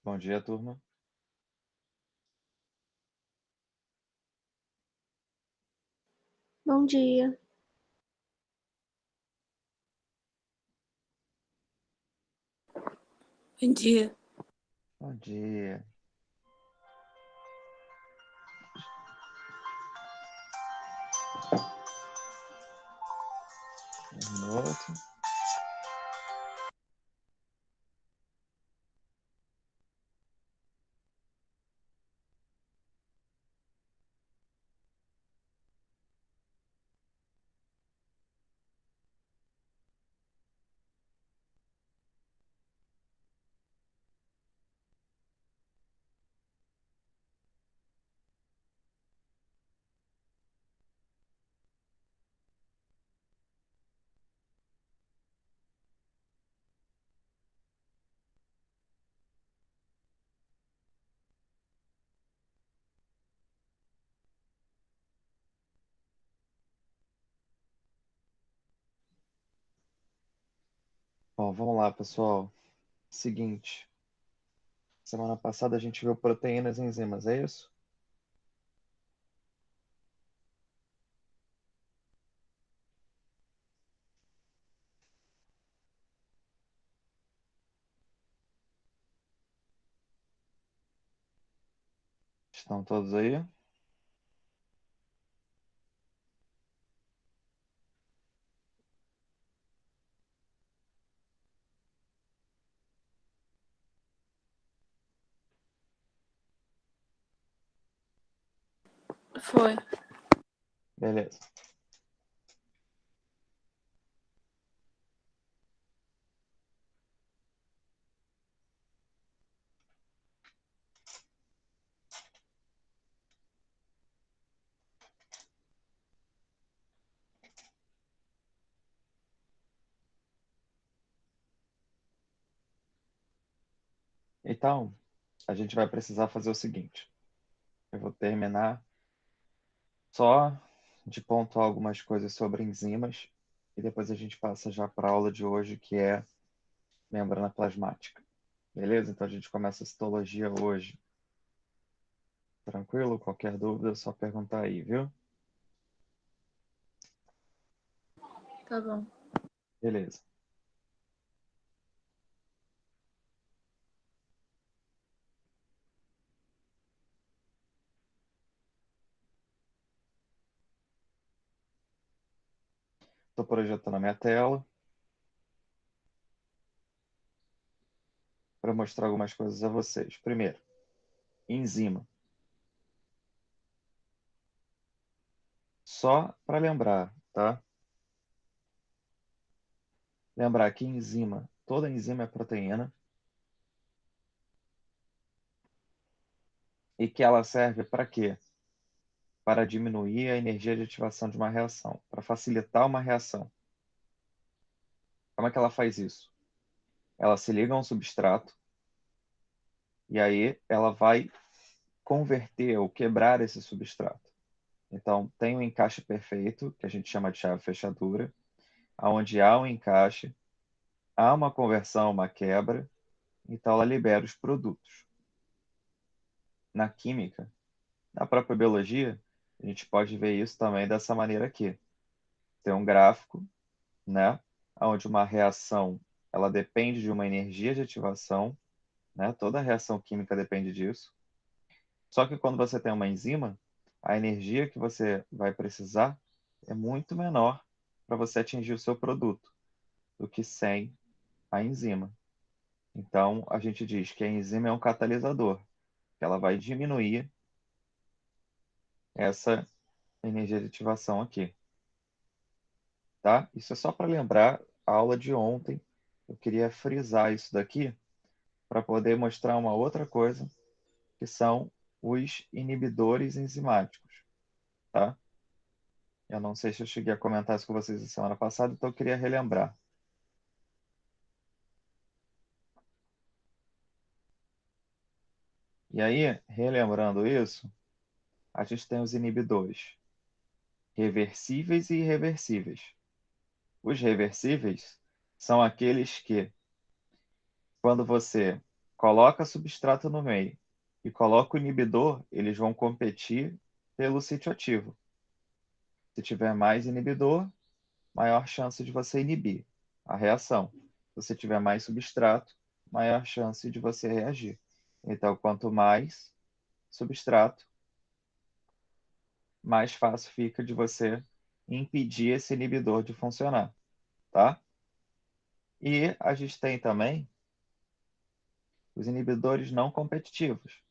Bom dia, turma. Bom dia. Bom dia. Bom dia. Um minuto. Bom, vamos lá, pessoal. Seguinte. Semana passada a gente viu proteínas e enzimas, é isso? Estão todos aí? Foi. Beleza. Então, a gente vai precisar fazer o seguinte. Eu vou terminar só de pontuar algumas coisas sobre enzimas e depois a gente passa já para a aula de hoje, que é membrana plasmática. Beleza? Então a gente começa a citologia hoje. Tranquilo? Qualquer dúvida é só perguntar aí, viu? Tá bom. Beleza. Estou projetando a minha tela para mostrar algumas coisas a vocês. Primeiro, enzima. Só para lembrar, tá? Lembrar que enzima, toda enzima é proteína e que ela serve para quê? Para diminuir a energia de ativação de uma reação, para facilitar uma reação. Como é que ela faz isso? Ela se liga a um substrato e aí ela vai converter ou quebrar esse substrato. Então, tem um encaixe perfeito, que a gente chama de chave-fechadura, onde há um encaixe, há uma conversão, uma quebra, então ela libera os produtos. Na química, na própria biologia, a gente pode ver isso também dessa maneira aqui. Tem um gráfico, né, onde uma reação ela depende de uma energia de ativação, né? Toda reação química depende disso. Só que quando você tem uma enzima, a energia que você vai precisar é muito menor para você atingir o seu produto do que sem a enzima. Então, a gente diz que a enzima é um catalisador, que ela vai diminuir essa energia de ativação aqui, tá? Isso é só para lembrar a aula de ontem. Eu queria frisar isso daqui para poder mostrar uma outra coisa, que são os inibidores enzimáticos, tá? Eu não sei se eu cheguei a comentar isso com vocês na semana passada, então eu queria relembrar. E aí, relembrando isso, a gente tem os inibidores reversíveis e irreversíveis. Os reversíveis são aqueles que, quando você coloca substrato no meio e coloca o inibidor, eles vão competir pelo sítio ativo. Se tiver mais inibidor, maior chance de você inibir a reação. Se você tiver mais substrato, maior chance de você reagir. Então, quanto mais substrato, mais fácil fica de você impedir esse inibidor de funcionar, tá? E a gente tem também os inibidores não competitivos,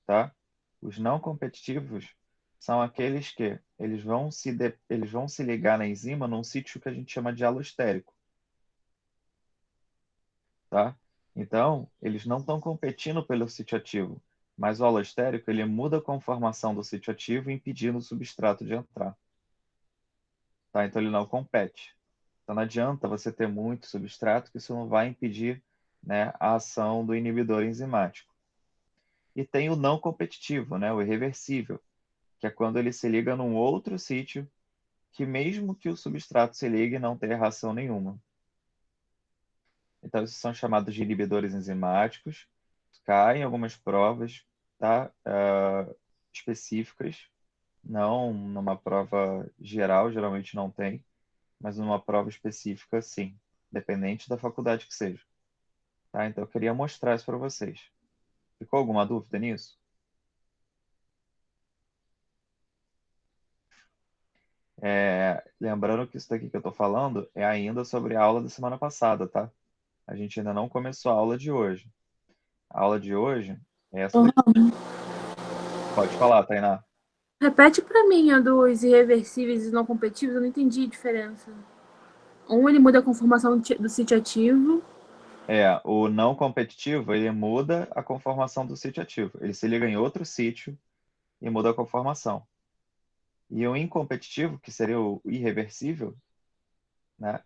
tá? Os não competitivos são aqueles que eles vão se ligar na enzima num sítio que a gente chama de alostérico, tá? Então, eles não estão competindo pelo sítio ativo, mas o alostérico ele muda a conformação do sítio ativo, impedindo o substrato de entrar, tá? Então, ele não compete. Então, não adianta você ter muito substrato, que isso não vai impedir, né, a ação do inibidor enzimático. E tem o não competitivo, né, o irreversível, que é quando ele se liga num outro sítio que mesmo que o substrato se ligue, não tem reação nenhuma. Então, esses são chamados de inibidores enzimáticos. Caem algumas provas, tá? Específicas, não numa prova geral, geralmente não tem, mas numa prova específica, sim, dependente da faculdade que seja. Tá? Então, eu queria mostrar isso para vocês. Ficou alguma dúvida nisso? Lembrando que isso daqui que eu estou falando é ainda sobre a aula da semana passada, tá? A gente ainda não começou a aula de hoje. A aula de hoje é essa daqui. Pode falar, Tainá. Repete pra mim a dos irreversíveis e não competitivos, eu não entendi a diferença. Um, ele muda a conformação do sítio ativo. O não competitivo, ele muda a conformação do sítio ativo. Ele se liga em outro sítio e muda a conformação. E o incompetitivo, que seria o irreversível, né,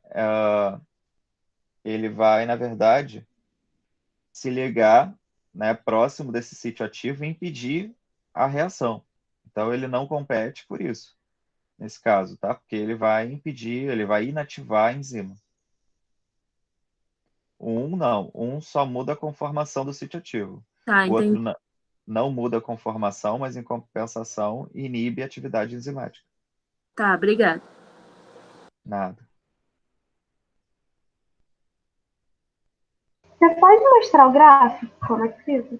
ele vai, na verdade, se ligar, né, próximo desse sítio ativo e impedir a reação. Então, ele não compete por isso, nesse caso, tá? Porque ele vai impedir, ele vai inativar a enzima. Um não, um só muda a conformação do sítio ativo. Tá, O outro entendi. não muda a conformação, mas em compensação inibe a atividade enzimática. Tá, obrigada. Nada. Você pode mostrar o gráfico? Como é que fica?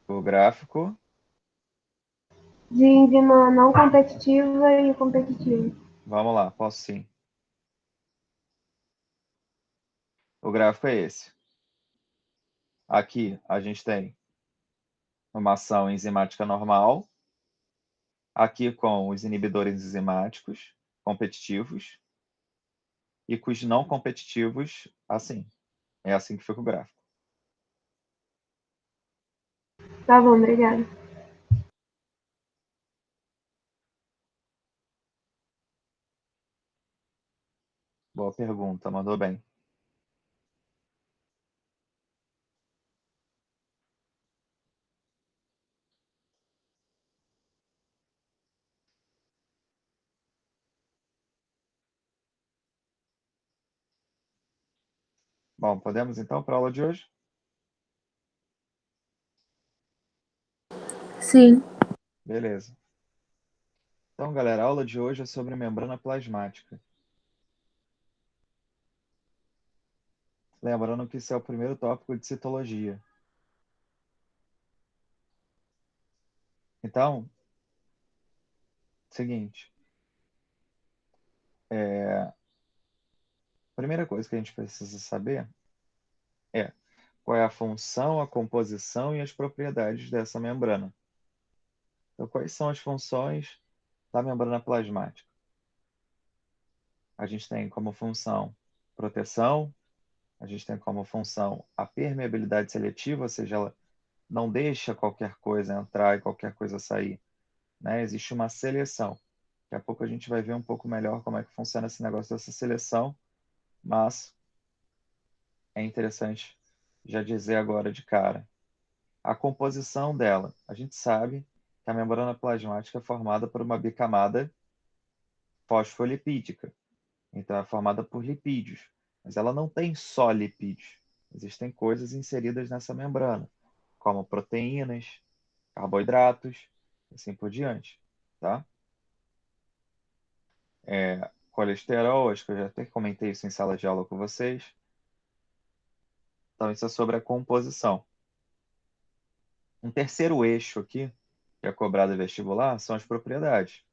O gráfico, De enzima não competitiva e competitiva. vamos lá, posso sim. O gráfico é esse. Aqui a gente tem uma ação enzimática normal, aqui com os inibidores enzimáticos competitivos e com os não competitivos assim. É assim que fica o gráfico. Tá bom, obrigada. Boa pergunta, mandou bem. Bom, podemos então para a aula de hoje? Sim. Beleza. Então, galera, a aula de hoje é sobre membrana plasmática. Lembrando que esse é o primeiro tópico de citologia. Então, seguinte, a primeira coisa que a gente precisa saber é qual é a função, a composição e as propriedades dessa membrana. Então, quais são as funções da membrana plasmática? A gente tem como função proteção, a gente tem como função a permeabilidade seletiva, ou seja, ela não deixa qualquer coisa entrar e qualquer coisa sair, né? Existe uma seleção. Daqui a pouco a gente vai ver um pouco melhor como é que funciona esse negócio dessa seleção, mas é interessante já dizer agora de cara. A composição dela. A gente sabe que a membrana plasmática é formada por uma bicamada fosfolipídica. Então, é formada por lipídios. Mas ela não tem só lipídios. Existem coisas inseridas nessa membrana, como proteínas, carboidratos, e assim por diante, tá? Colesterol, acho que eu já até comentei isso em sala de aula com vocês. Então, isso é sobre a composição. Um terceiro eixo aqui, que é cobrado em vestibular, são as propriedades.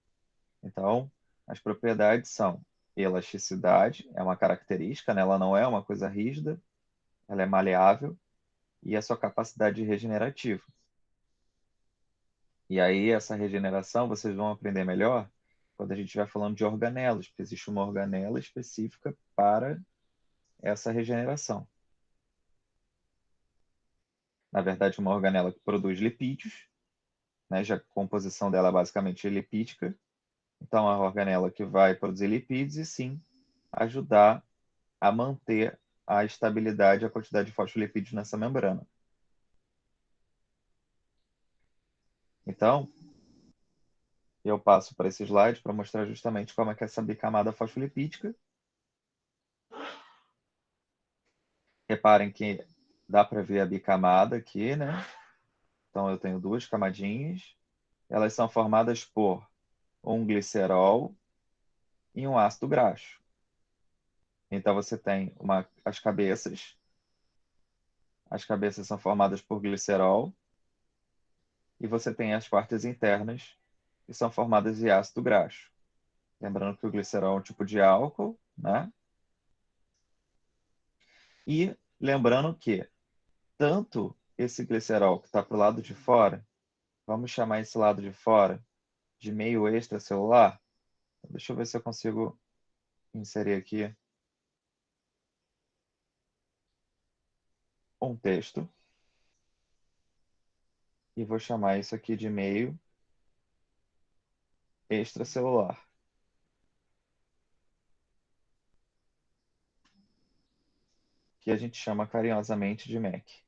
Então, as propriedades são elasticidade, é uma característica, né? Ela não é uma coisa rígida, ela é maleável, e a sua capacidade regenerativa. E aí, essa regeneração, vocês vão aprender melhor quando a gente estiver falando de organelas, porque existe uma organela específica para essa regeneração. Na verdade, uma organela que produz lipídios, né? Já que a composição dela é basicamente lipídica. Então, a organela que vai produzir lipídios e sim ajudar a manter a estabilidade e a quantidade de fosfolipídios nessa membrana. Então, eu passo para esse slide para mostrar justamente como é que é essa bicamada fosfolipídica. Reparem que dá para ver a bicamada aqui, né? Então, eu tenho duas camadinhas. Elas são formadas por um glicerol e um ácido graxo. Então, você tem as cabeças. As cabeças são formadas por glicerol. E você tem as partes internas, que são formadas de ácido graxo. Lembrando que o glicerol é um tipo de álcool, né? E lembrando que tanto esse glicerol que está para o lado de fora, vamos chamar esse lado de fora de meio extracelular. Deixa eu ver se eu consigo inserir aqui um texto. E vou chamar isso aqui de meio extracelular. Que a gente chama carinhosamente de MEC.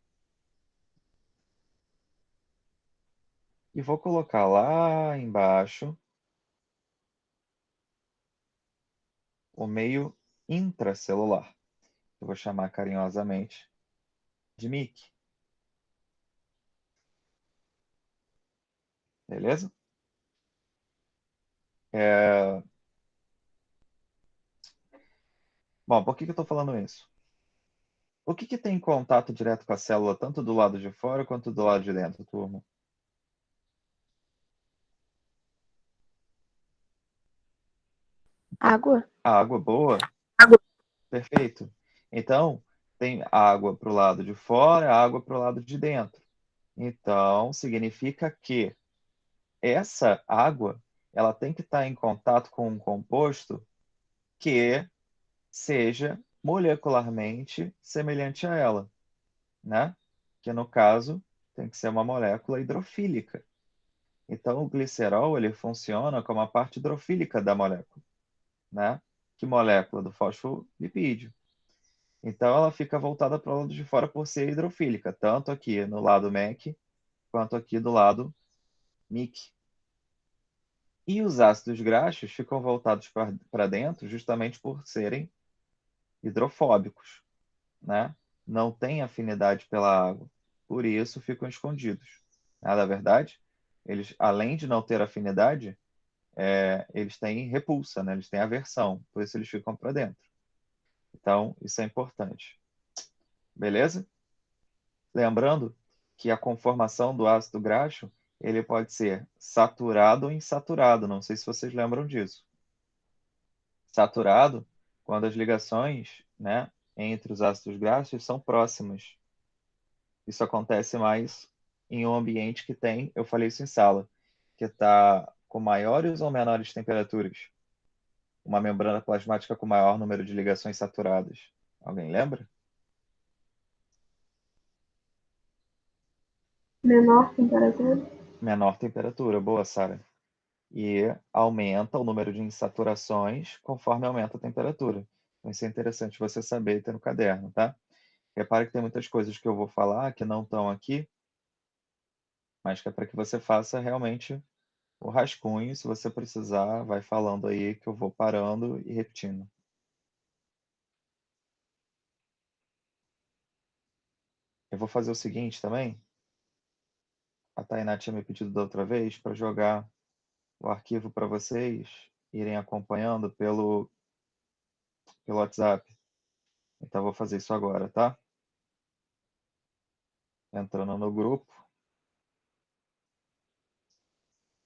E vou colocar lá embaixo o meio intracelular. Eu vou chamar carinhosamente de MIC. Beleza? Bom, por que eu estou falando isso? O que tem contato direto com a célula, tanto do lado de fora quanto do lado de dentro, turma? Água? A água boa? Água. Perfeito. Então, tem água para o lado de fora, água para o lado de dentro. Então, significa que essa água ela tem que estar em contato com um composto que seja molecularmente semelhante a ela, né? Que no caso tem que ser uma molécula hidrofílica. Então o glicerol ele funciona como a parte hidrofílica da molécula, né? Que molécula do fosfolipídio. Então ela fica voltada para o lado de fora por ser hidrofílica, tanto aqui no lado MEC quanto aqui do lado MIC. E os ácidos graxos ficam voltados para dentro justamente por serem hidrofóbicos, né? Não têm afinidade pela água, por isso ficam escondidos. Na verdade, eles, além de não ter afinidade, eles têm repulsa, né? Eles têm aversão, por isso eles ficam para dentro. Então, isso é importante. Beleza? Lembrando que a conformação do ácido graxo ele pode ser saturado ou insaturado. Não sei se vocês lembram disso. Saturado, quando as ligações, né, entre os ácidos graxos são próximas. Isso acontece mais em um ambiente que tem, eu falei isso em sala, que está com maiores ou menores temperaturas. Uma membrana plasmática com maior número de ligações saturadas. Alguém lembra? Menor temperatura? Menor temperatura, boa, Sara. E aumenta o número de insaturações conforme aumenta a temperatura. Então, isso é interessante você saber e ter no caderno, tá? Repare que tem muitas coisas que eu vou falar que não estão aqui, mas que é para que você faça realmente o rascunho. Se você precisar, vai falando aí que eu vou parando e repetindo. vou fazer o seguinte também. A Tainá tinha me pedido da outra vez para jogar o arquivo para vocês irem acompanhando pelo WhatsApp. Então, eu vou fazer isso agora, tá? Entrando no grupo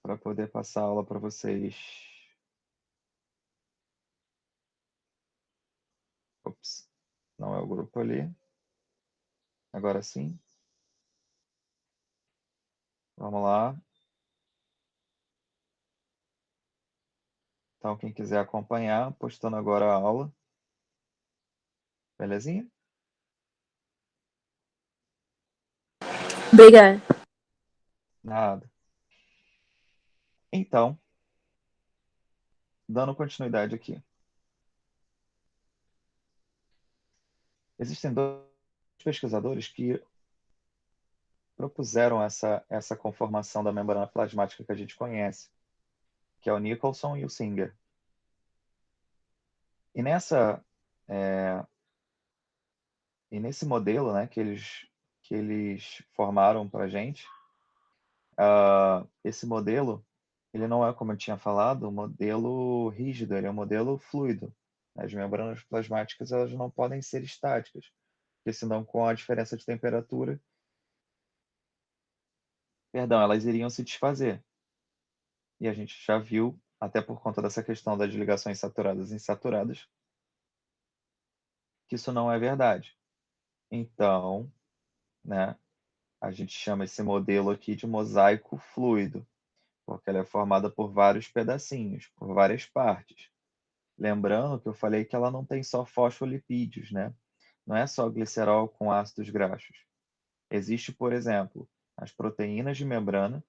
para poder passar a aula para vocês. Ops, não é o grupo ali. Agora sim. Vamos lá. Então, quem quiser acompanhar, postando agora a aula. Belezinha? Obrigada. Nada. Então, dando continuidade aqui. Existem dois pesquisadores que propuseram essa conformação da membrana plasmática que a gente conhece, que é o Nicholson e o Singer. E nesse modelo, né, que eles formaram para a gente, esse modelo, ele não é, como eu tinha falado, um modelo rígido, ele é um modelo fluido. As membranas plasmáticas, elas não podem ser estáticas, porque senão, com a diferença de temperatura, elas iriam se desfazer. E a gente já viu, até por conta dessa questão das ligações saturadas e insaturadas, que isso não é verdade. Então, né, a gente chama esse modelo aqui de mosaico fluido, porque ela é formada por vários pedacinhos, por várias partes. Lembrando que eu falei que ela não tem só fosfolipídios, né? Não é só glicerol com ácidos graxos. Existe, por exemplo, as proteínas de membrana.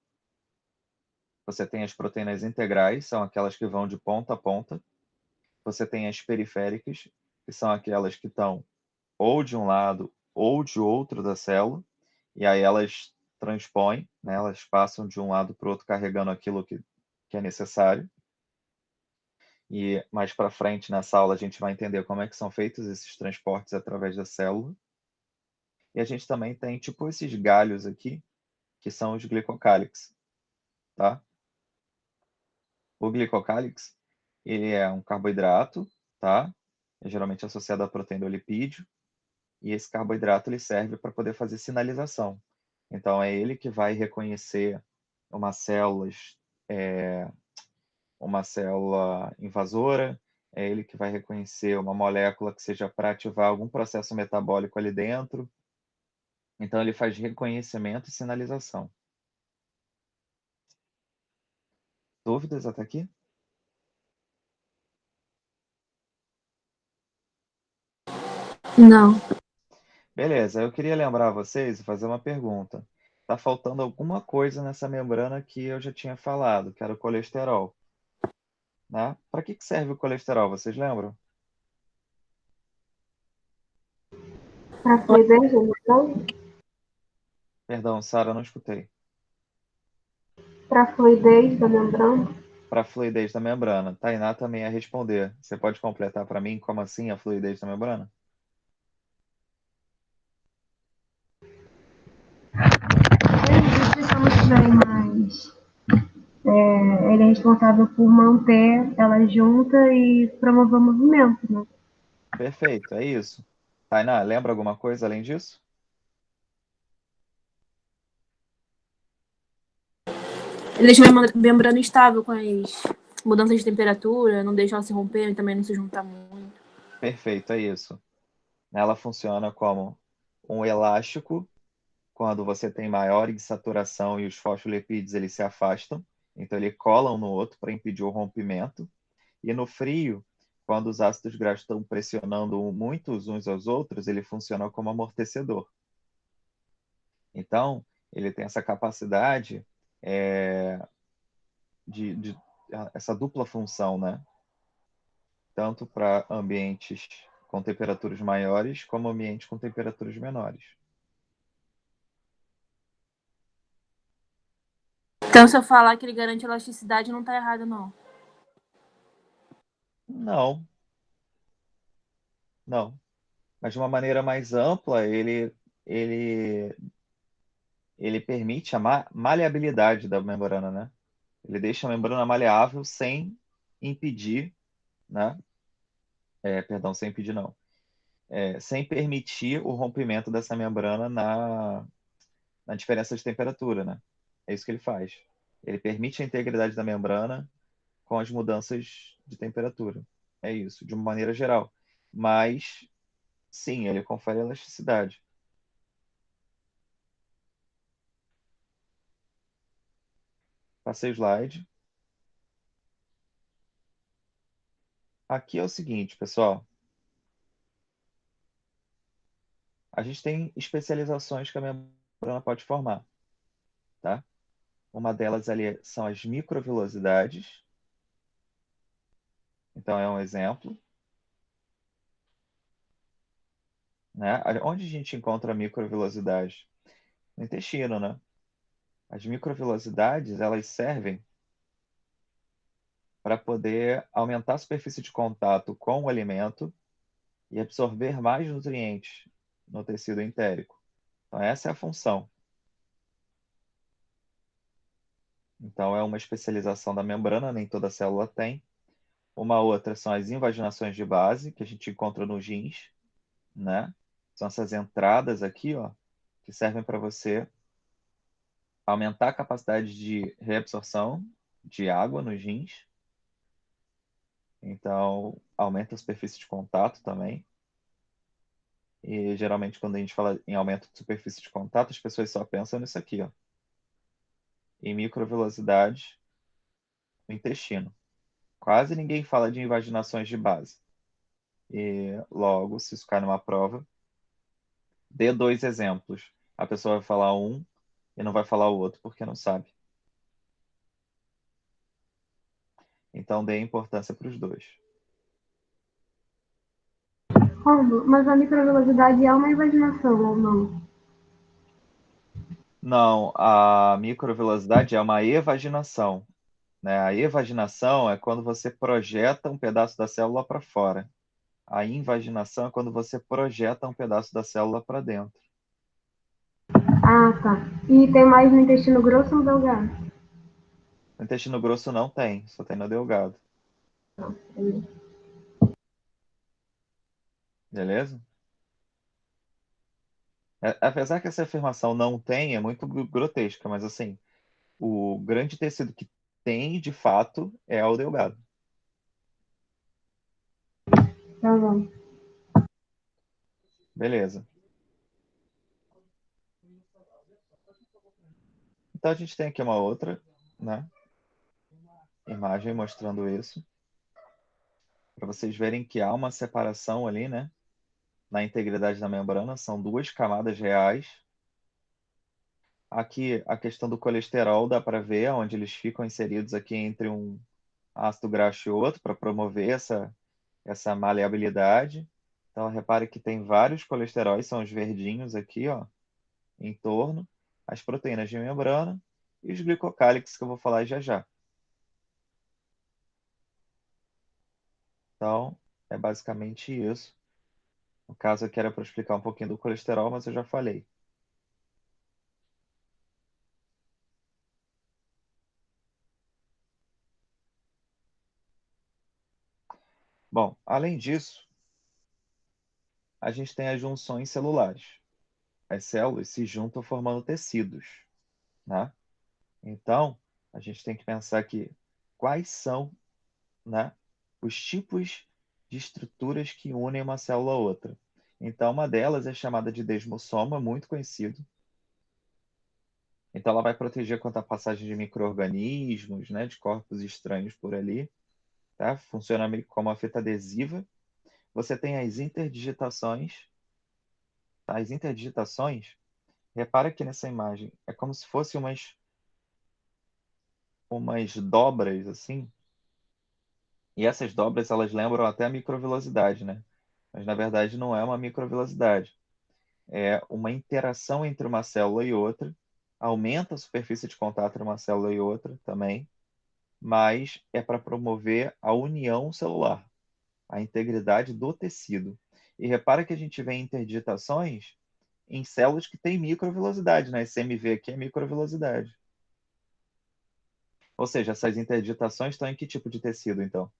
Você tem as proteínas integrais, são aquelas que vão de ponta a ponta. Você tem as periféricas, que são aquelas que estão ou de um lado ou de outro da célula, e aí elas transpõem, né? Elas passam de um lado para o outro carregando aquilo que é necessário. E mais para frente nessa aula a gente vai entender como é que são feitos esses transportes através da célula. E a gente também tem tipo esses galhos aqui, que são os glicocálix, tá? O glicocálix, ele é um carboidrato, tá? É geralmente associado à proteína do lipídio, e esse carboidrato ele serve para poder fazer sinalização. Então é ele que vai reconhecer uma célula, uma célula invasora, é ele que vai reconhecer uma molécula que seja para ativar algum processo metabólico ali dentro. Então ele faz reconhecimento e sinalização. Dúvidas até aqui? Não. Beleza, eu queria lembrar vocês e fazer uma pergunta. Tá faltando alguma coisa nessa membrana que eu já tinha falado, que era o colesterol, né? Para que serve o colesterol, vocês lembram? Para fluidez da membrana? Perdão, Sara, não escutei. Para fluidez da membrana? Para a fluidez da membrana. Tainá também ia responder. Você pode completar para mim como assim a fluidez da membrana? Se as células estiverem mais. Ele é responsável por manter ela junta e promover o movimento, né? Perfeito, é isso. Tainá, lembra alguma coisa além disso? Ele deixa a membrana estável com as mudanças de temperatura, não deixa ela se romper e também não se juntar muito. Perfeito, é isso. Ela funciona como um elástico quando você tem maior insaturação e os fosfolipídios eles se afastam, então ele cola um no outro para impedir o rompimento. E no frio, quando os ácidos graxos estão pressionando muito uns aos outros, ele funciona como amortecedor. Então, ele tem essa capacidade de essa dupla função, né? Tanto para ambientes com temperaturas maiores, como ambientes com temperaturas menores. Então, se eu falar que ele garante elasticidade, não tá errado, não. Não, não. Mas de uma maneira mais ampla, ele ele permite a maleabilidade da membrana, né? Ele deixa a membrana maleável sem impedir, né? Perdão, sem impedir não. Sem permitir o rompimento dessa membrana na diferença de temperatura, né? É isso que ele faz. Ele permite a integridade da membrana com as mudanças de temperatura. É isso, de uma maneira geral. Mas, sim, ele confere elasticidade. Passei o slide. Aqui é o seguinte, pessoal. A gente tem especializações que a membrana pode formar, tá? Uma delas ali são as microvilosidades. Então, é um exemplo. Né? Onde a gente encontra a microvilosidade? No intestino, né? As microvilosidades, elas servem para poder aumentar a superfície de contato com o alimento e absorver mais nutrientes no tecido entérico. Então, essa é a função. Então, é uma especialização da membrana, nem toda célula tem. Uma outra são as invaginações de base, que a gente encontra nos rins, né? São essas entradas aqui, ó, que servem para você aumentar a capacidade de reabsorção de água nos rins. Então, aumenta a superfície de contato também. E geralmente, quando a gente fala em aumento de superfície de contato, as pessoas só pensam nisso aqui, ó, em microvelocidade no intestino. Quase ninguém fala de invaginações de base. E logo, se isso cai numa prova, dê 2 exemplos. A pessoa vai falar um e não vai falar o outro porque não sabe. Então, dê importância para os dois. Romulo, mas a microvelocidade é uma invaginação ou não? Não, a microvelocidade é uma evaginação, né? A evaginação é quando você projeta um pedaço da célula para fora. A invaginação é quando você projeta um pedaço da célula para dentro. Ah, tá. E tem mais no intestino grosso ou no delgado? No intestino grosso não tem, só tem no delgado. Beleza? Apesar que essa afirmação não tem, é muito grotesca, mas assim, o grande tecido que tem, de fato, é o delgado. Tá bom. Beleza. Então a gente tem aqui uma outra, né, imagem mostrando isso, para vocês verem que há uma separação ali, né, na integridade da membrana, são 2 camadas reais. Aqui a questão do colesterol dá para ver onde eles ficam inseridos aqui entre um ácido graxo e outro para promover essa maleabilidade. Então repare que tem vários colesteróis, são os verdinhos aqui, ó, em torno, as proteínas de membrana e os glicocálixes que eu vou falar já já. Então, é basicamente isso. No caso aqui era para explicar um pouquinho do colesterol, mas eu já falei. Bom, além disso, a gente tem as junções celulares. As células se juntam formando tecidos, né? Então, a gente tem que pensar aqui quais são, né, os tipos de estruturas que unem uma célula a outra. Então, uma delas é chamada de desmossoma, muito conhecido. Então, ela vai proteger contra a passagem de micro-organismos, né, de corpos estranhos por ali. Tá? Funciona meio como uma fita adesiva. Você tem as interdigitações. Tá? As interdigitações, repara aqui nessa imagem, é como se fossem umas dobras, assim. E essas dobras, elas lembram até a microvilosidade, né? Mas, na verdade, não é uma microvilosidade. É uma interação entre uma célula e outra. Aumenta a superfície de contato entre uma célula e outra também. Mas é para promover a união celular, a integridade do tecido. E repara que a gente vê interdigitações em células que têm microvelocidade, né? Esse MV aqui é microvelocidade. Ou seja, essas interdigitações estão em que tipo de tecido, então?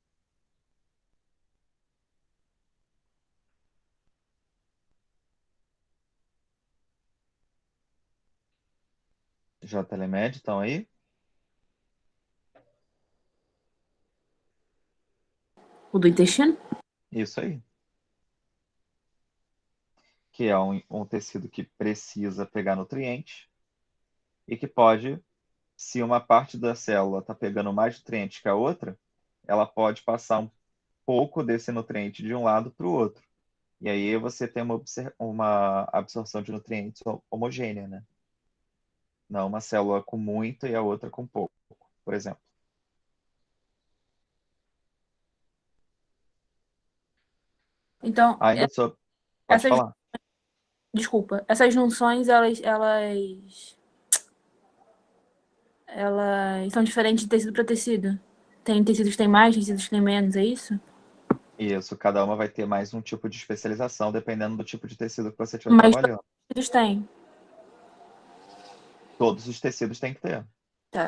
JTelemed, estão aí? O do intestino? Isso aí. Que é um tecido que precisa pegar nutrientes e que pode, se uma parte da célula está pegando mais nutrientes que a outra, ela pode passar um pouco desse nutriente de um lado para o outro. E aí você tem uma absorção de nutrientes homogênea, né? Não uma célula com muito e a outra com pouco, por exemplo. Então, Ainda sobre... Pode essas, falar. desculpa, essas junções, elas são diferentes de tecido para tecido? Tem tecidos que tem mais, tecidos que tem menos, é isso? Isso, cada uma vai ter mais um tipo de especialização, dependendo do tipo de tecido que você estiver Mas todos trabalhando. os tecidos têm. Todos os tecidos têm que ter. Tá.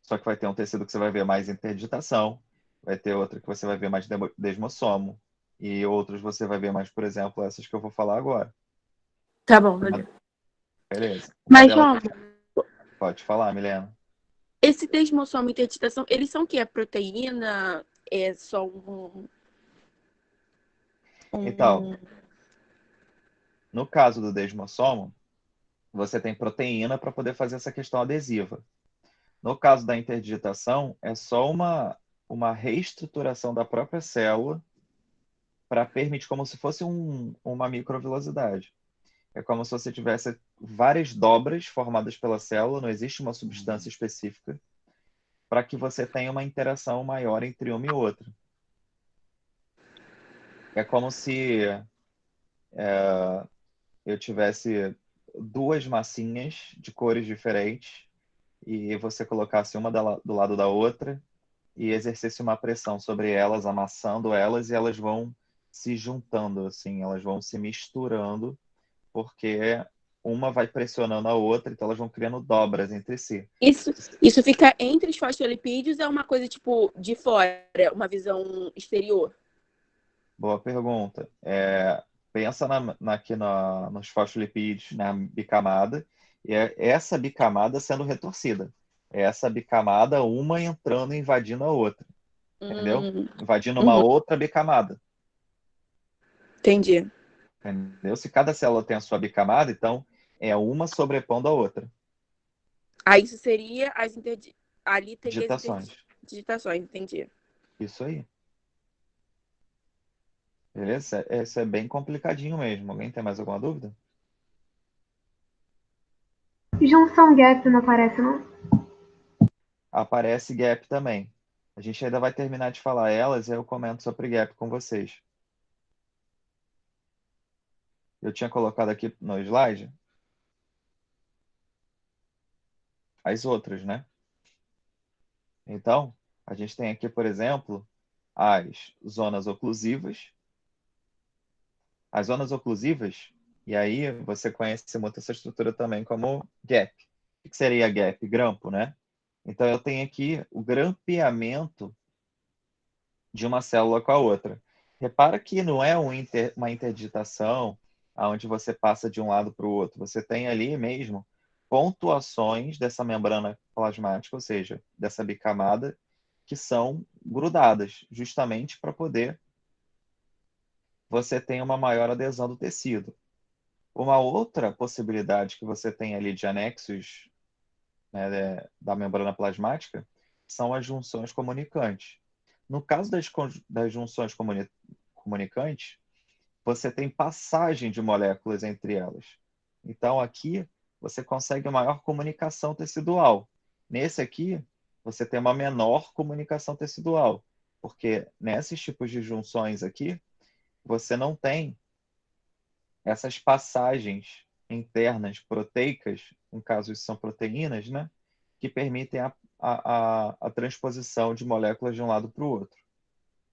Só que vai ter um tecido que você vai ver mais interdigitação, vai ter outro que você vai ver mais desmossomo, e outros você vai ver mais, por exemplo, essas que eu vou falar agora. Tá bom, valeu. Beleza. Mas, João, Pode falar, Milena. esse desmossoma e interditação, eles são o quê? É proteína? É só Então, no caso do desmossomo, você tem proteína para poder fazer essa questão adesiva. No caso da interdigitação, é só uma reestruturação da própria célula para permitir, como se fosse uma microvilosidade. É como se você tivesse várias dobras formadas pela célula, não existe uma substância específica, para que você tenha uma interação maior entre uma e outra. É como se eu tivesse duas massinhas de cores diferentes e você colocasse uma do lado da outra e exercesse uma pressão sobre elas, amassando elas, e elas vão se juntando, assim, elas vão se misturando, porque uma vai pressionando a outra, então elas vão criando dobras entre si. Isso fica entre os fosfolipídios, é uma coisa tipo de fora, uma visão exterior? Boa pergunta. Pensa aqui nos fosfolipídios, na bicamada, e é essa bicamada sendo retorcida. É essa bicamada, uma entrando e invadindo a outra, entendeu? Invadindo uma outra bicamada. Entendi. Entendeu? Se cada célula tem a sua bicamada, então é uma sobrepondo a outra. Aí isso seria ali teria as Digitações. interditações, entendi. Isso aí. Beleza? Isso é bem complicadinho mesmo. Alguém tem mais alguma dúvida? Junção gap não aparece, não? Aparece gap também. A gente ainda vai terminar de falar elas e eu comento sobre gap com vocês. Eu tinha colocado aqui no slide as outras, né? Então, a gente tem aqui, por exemplo, as zonas oclusivas. As zonas oclusivas, e aí você conhece muito essa estrutura também como gap. O que seria gap? Grampo, né? Então, eu tenho aqui o grampeamento de uma célula com a outra. Repara que não é uma interdigitação onde você passa de um lado para o outro. Você tem ali mesmo pontuações dessa membrana plasmática, ou seja, dessa bicamada, que são grudadas, justamente para poder você ter uma maior adesão do tecido. Uma outra possibilidade que você tem ali de anexos, né, da membrana plasmática são as junções comunicantes. No caso das junções comunicantes, você tem passagem de moléculas entre elas. Então, aqui, você consegue uma maior comunicação tecidual. Nesse aqui, você tem uma menor comunicação tecidual, porque nesses tipos de junções aqui, você não tem essas passagens internas proteicas, no caso, isso são proteínas, né, que permitem a transposição de moléculas de um lado para o outro.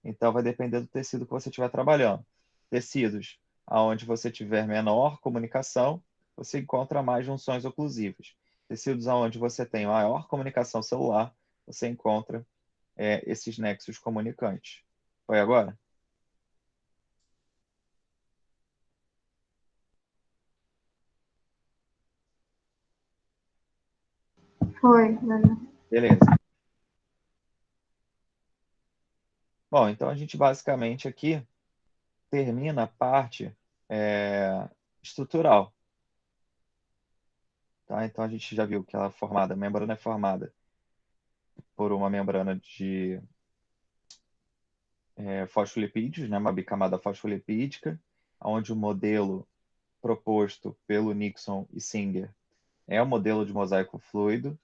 Então, vai depender do tecido que você estiver trabalhando. Tecidos aonde você tiver menor comunicação, você encontra mais junções oclusivas. Tecidos aonde você tem maior comunicação celular, você encontra esses nexos comunicantes. Foi agora? Foi, né? Beleza. Bom, então a gente basicamente aqui termina a parte estrutural. Tá? Então a gente já viu que ela é formada, a membrana é formada por uma membrana de fosfolipídios, né? Uma bicamada fosfolipídica, onde o modelo proposto pelo Nixon e Singer é o modelo de mosaico fluido,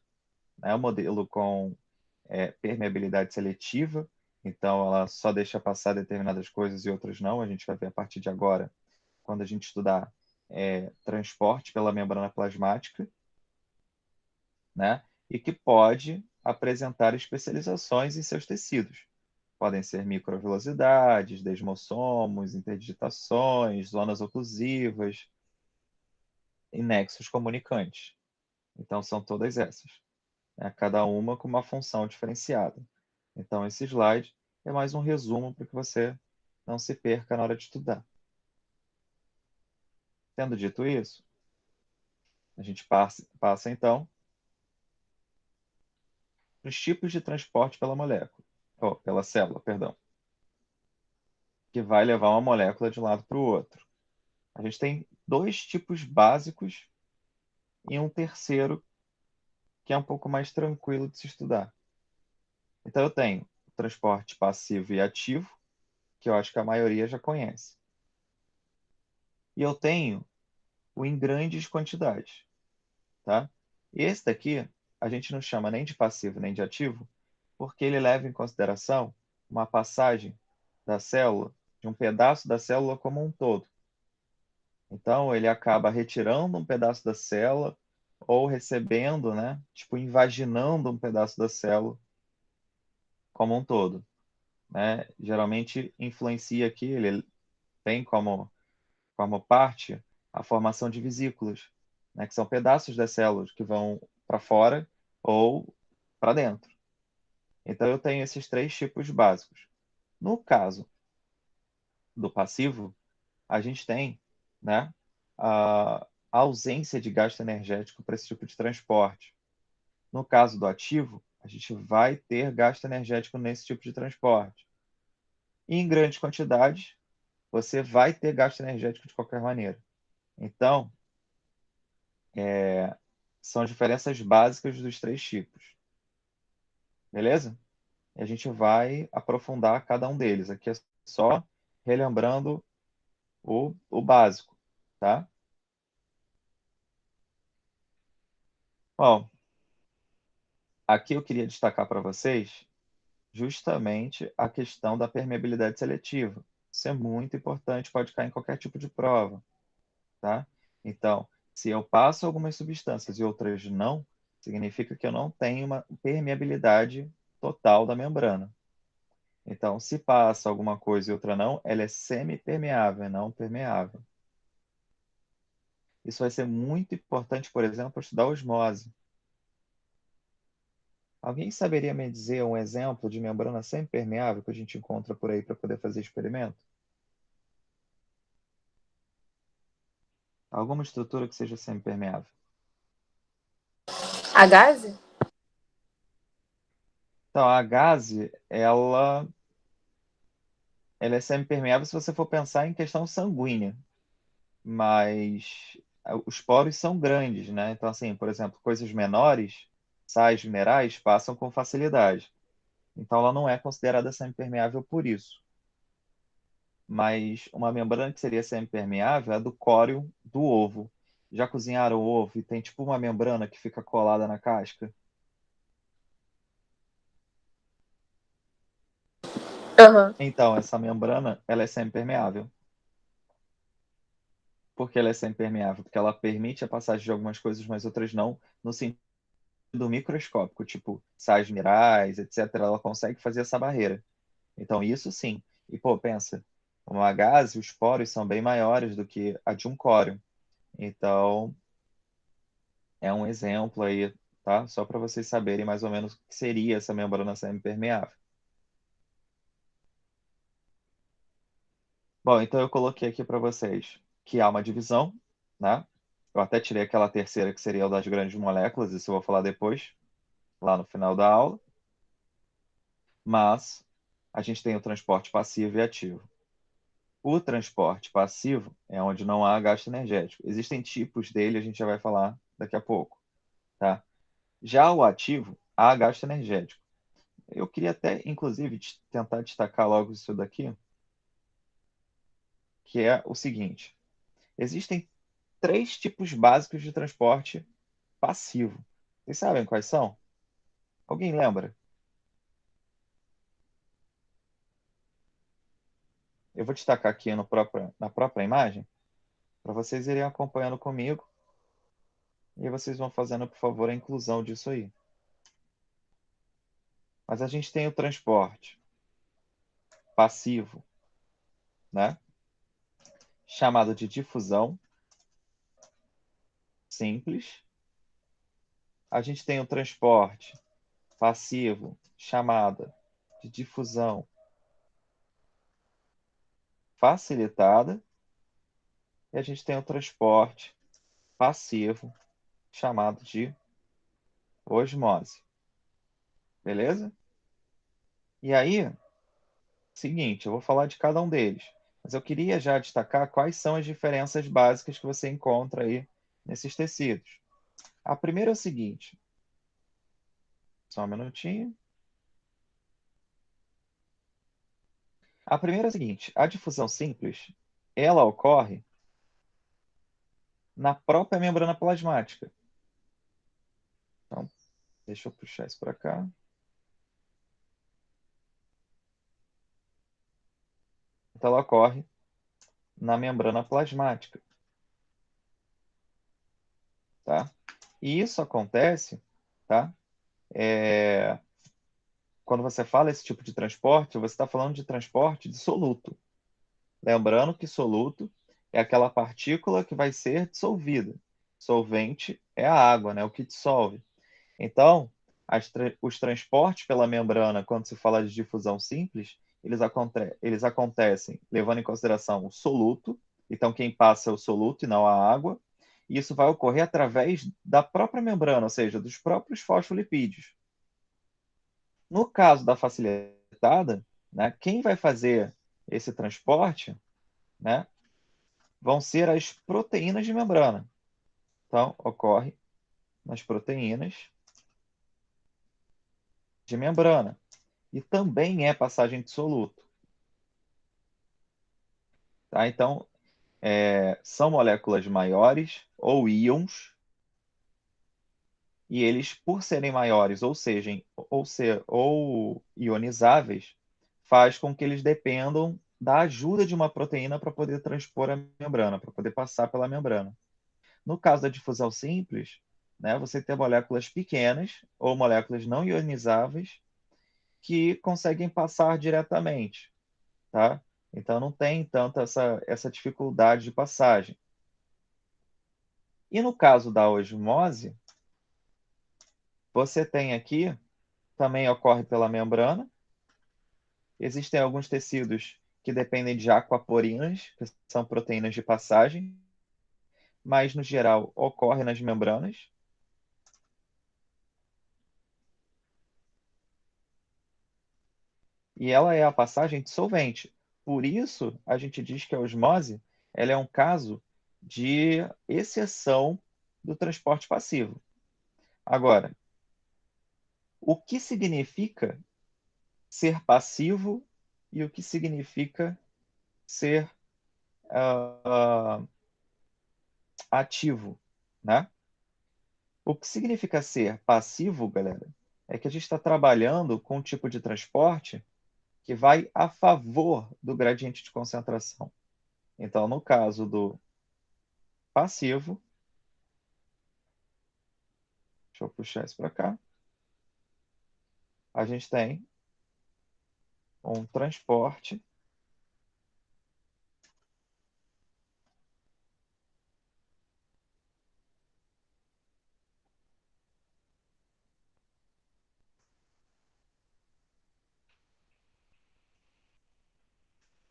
é um modelo com permeabilidade seletiva, então ela só deixa passar determinadas coisas e outras não. A gente vai ver a partir de agora, quando a gente estudar transporte pela membrana plasmática, né? E que pode apresentar especializações em seus tecidos. Podem ser microvilosidades, desmossomos, interdigitações, zonas oclusivas e nexos comunicantes. Então, são todas essas, né? Cada uma com uma função diferenciada. Então, esse slide é mais um resumo para que você não se perca na hora de estudar. Tendo dito isso, a gente passa então para os tipos de transporte pela molécula, ou pela célula, perdão, que vai levar uma molécula de um lado para o outro. A gente tem dois tipos básicos e um terceiro que é um pouco mais tranquilo de se estudar. Então, eu tenho o transporte passivo e ativo, que eu acho que a maioria já conhece. E eu tenho o em grandes quantidades, tá? E esse daqui, a gente não chama nem de passivo nem de ativo, porque ele leva em consideração uma passagem da célula, de um pedaço da célula como um todo. Então, ele acaba retirando um pedaço da célula ou recebendo, né? Tipo, invaginando um pedaço da célula como um todo, né? Geralmente influencia aqui, ele tem como parte a formação de vesículas, né? Que são pedaços das células que vão para fora ou para dentro. Então, eu tenho esses três tipos básicos. No caso do passivo, a gente tem, né, a ausência de gasto energético para esse tipo de transporte. No caso do ativo, a gente vai ter gasto energético nesse tipo de transporte. E em grandes quantidades, você vai ter gasto energético de qualquer maneira. Então, são as diferenças básicas dos três tipos. Beleza? E a gente vai aprofundar cada um deles. Aqui é só relembrando o básico, tá? Bom, aqui eu queria destacar para vocês justamente a questão da permeabilidade seletiva. Isso é muito importante, pode cair em qualquer tipo de prova, tá? Então, se eu passo algumas substâncias e outras não, significa que eu não tenho uma permeabilidade total da membrana. Então, se passa alguma coisa e outra não, ela é semipermeável, não permeável. Isso vai ser muito importante, por exemplo, para estudar osmose. Alguém saberia me dizer um exemplo de membrana semipermeável que a gente encontra por aí para poder fazer experimento? Alguma estrutura que seja semipermeável? A gase? Então, a gase, ela é semipermeável se você for pensar em questão sanguínea, mas os poros são grandes, né? Então, assim, por exemplo, coisas menores, sais minerais, passam com facilidade. Então, ela não é considerada semipermeável por isso. Mas uma membrana que seria semipermeável é a do córeo do ovo. Já cozinharam o ovo e tem tipo uma membrana que fica colada na casca? Aham. Então, essa membrana, ela é semipermeável. Por que ela é semipermeável? Porque ela permite a passagem de algumas coisas, mas outras não, no sentido microscópico, tipo sais minerais, etc. Ela consegue fazer essa barreira. Então, isso sim. E, pô, pensa, Uma gase, os poros são bem maiores do que a de um córeo. Então, é um exemplo aí, tá? Só para vocês saberem mais ou menos o que seria essa membrana semipermeável. Bom, então eu coloquei aqui para vocês que há uma divisão, né? Eu até tirei aquela terceira que seria o das grandes moléculas, isso eu vou falar depois, lá no final da aula. Mas a gente tem o transporte passivo e ativo. O transporte passivo é onde não há gasto energético. Existem tipos dele, a gente já vai falar daqui a pouco, tá? Já o ativo, há gasto energético. Eu queria até, inclusive, tentar destacar logo isso daqui, que é o seguinte. Existem 3 tipos básicos de transporte passivo. Vocês sabem quais são? Alguém lembra? Eu vou destacar aqui na própria imagem, para vocês irem acompanhando comigo. E vocês vão fazendo, por favor, a inclusão disso aí. Mas a gente tem o transporte passivo, né? Chamado de difusão simples. A gente tem o transporte passivo chamado de difusão facilitada. E a gente tem o transporte passivo chamado de osmose. Beleza? E aí, seguinte, eu vou falar de cada um deles. Mas eu queria já destacar quais são as diferenças básicas que você encontra aí nesses tecidos. A primeira é o seguinte. Só um minutinho. A primeira é o seguinte. A difusão simples, ela ocorre na própria membrana plasmática. Então, deixa eu puxar isso para cá. Então, ela ocorre na membrana plasmática. Tá? E isso acontece, tá? Quando você fala esse tipo de transporte, você está falando de transporte de soluto. Lembrando que soluto é aquela partícula que vai ser dissolvida. Solvente é a água, né? O que dissolve. Então, os transportes pela membrana, quando se fala de difusão simples, eles acontecem levando em consideração o soluto. Então, quem passa é o soluto e não a água. E isso vai ocorrer através da própria membrana, ou seja, dos próprios fosfolipídios. No caso da facilitada, né, quem vai fazer esse transporte, né, vão ser as proteínas de membrana. Então, ocorre nas proteínas de membrana. E também é passagem de soluto. Tá? Então, são moléculas maiores ou íons, e eles, por serem maiores, ou ionizáveis, faz com que eles dependam da ajuda de uma proteína para poder transpor a membrana, para poder passar pela membrana. No caso da difusão simples, né, você tem moléculas pequenas ou moléculas não ionizáveis que conseguem passar diretamente, tá? Então não tem tanto essa dificuldade de passagem. E no caso da osmose, você tem aqui, também ocorre pela membrana. Existem alguns tecidos que dependem de aquaporinas, que são proteínas de passagem, mas no geral ocorre nas membranas. E ela é a passagem dissolvente. Por isso, a gente diz que a osmose ela é um caso de exceção do transporte passivo. Agora, o que significa ser passivo e o que significa ser ativo, né? O que significa ser passivo, galera, é que a gente está trabalhando com um tipo de transporte que vai a favor do gradiente de concentração. Então, no caso do passivo, deixa eu puxar isso para cá, a gente tem um transporte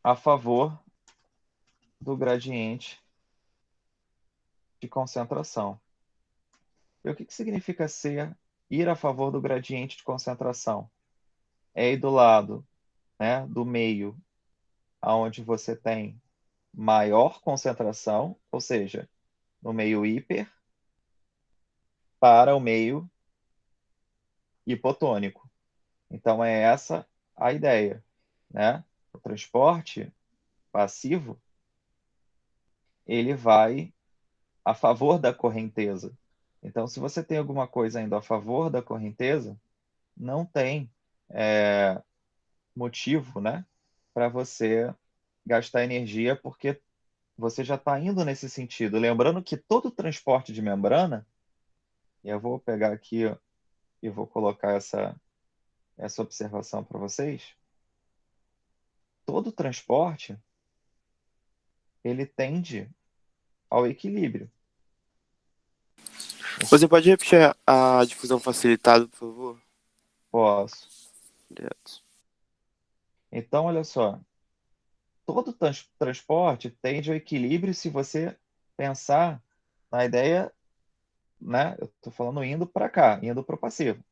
a favor do gradiente de concentração. E o que significa ir a favor do gradiente de concentração? É ir do lado, né, do meio, onde você tem maior concentração, ou seja, no meio hiper, para o meio hipotônico. Então, é essa a ideia, né? O transporte passivo, ele vai a favor da correnteza. Então, se você tem alguma coisa indo a favor da correnteza, não tem motivo, né, para você gastar energia, porque você já está indo nesse sentido. Lembrando que todo transporte de membrana, e eu vou pegar aqui e vou colocar essa observação para vocês, todo transporte, ele tende ao equilíbrio. Você pode repetir a difusão facilitada, por favor? Posso. Direto. Então, olha só, todo transporte tende ao equilíbrio se você pensar na ideia, né? Eu estou falando indo para cá, indo para o passivo.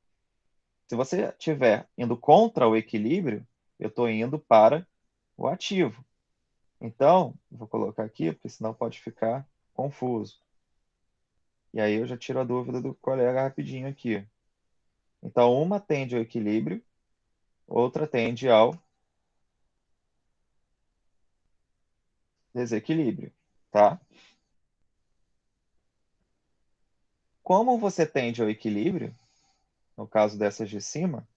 Se você estiver indo contra o equilíbrio, eu estou indo para o ativo. Então, vou colocar aqui, porque senão pode ficar confuso. E aí eu já tiro a dúvida do colega rapidinho aqui. Então, uma tende ao equilíbrio, outra tende ao desequilíbrio, tá? Como você tende ao equilíbrio, no caso dessas de cima,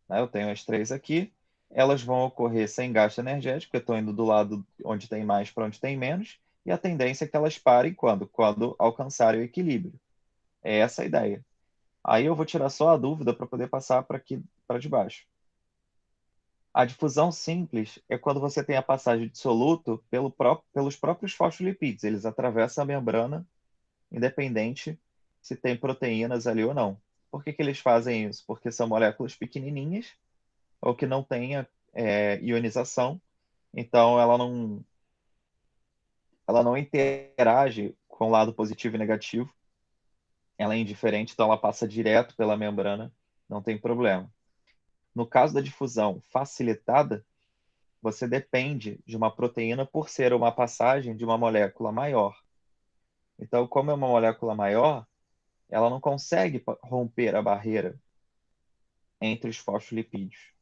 né, eu tenho as três aqui, elas vão ocorrer sem gasto energético, porque eu estou indo do lado onde tem mais para onde tem menos, e a tendência é que elas parem quando? Quando alcançarem o equilíbrio. É essa a ideia. Aí eu vou tirar só a dúvida para poder passar para aqui, para de baixo. A difusão simples é quando você tem a passagem de soluto pelos próprios fosfolipídios. Eles atravessam a membrana, independente se tem proteínas ali ou não. Por que eles fazem isso? Porque são moléculas pequenininhas, ou que não tenha ionização, então ela não interage com o lado positivo e negativo, ela é indiferente, então ela passa direto pela membrana, não tem problema. No caso da difusão facilitada, você depende de uma proteína por ser uma passagem de uma molécula maior. Então, como é uma molécula maior, ela não consegue romper a barreira entre os fosfolipídios.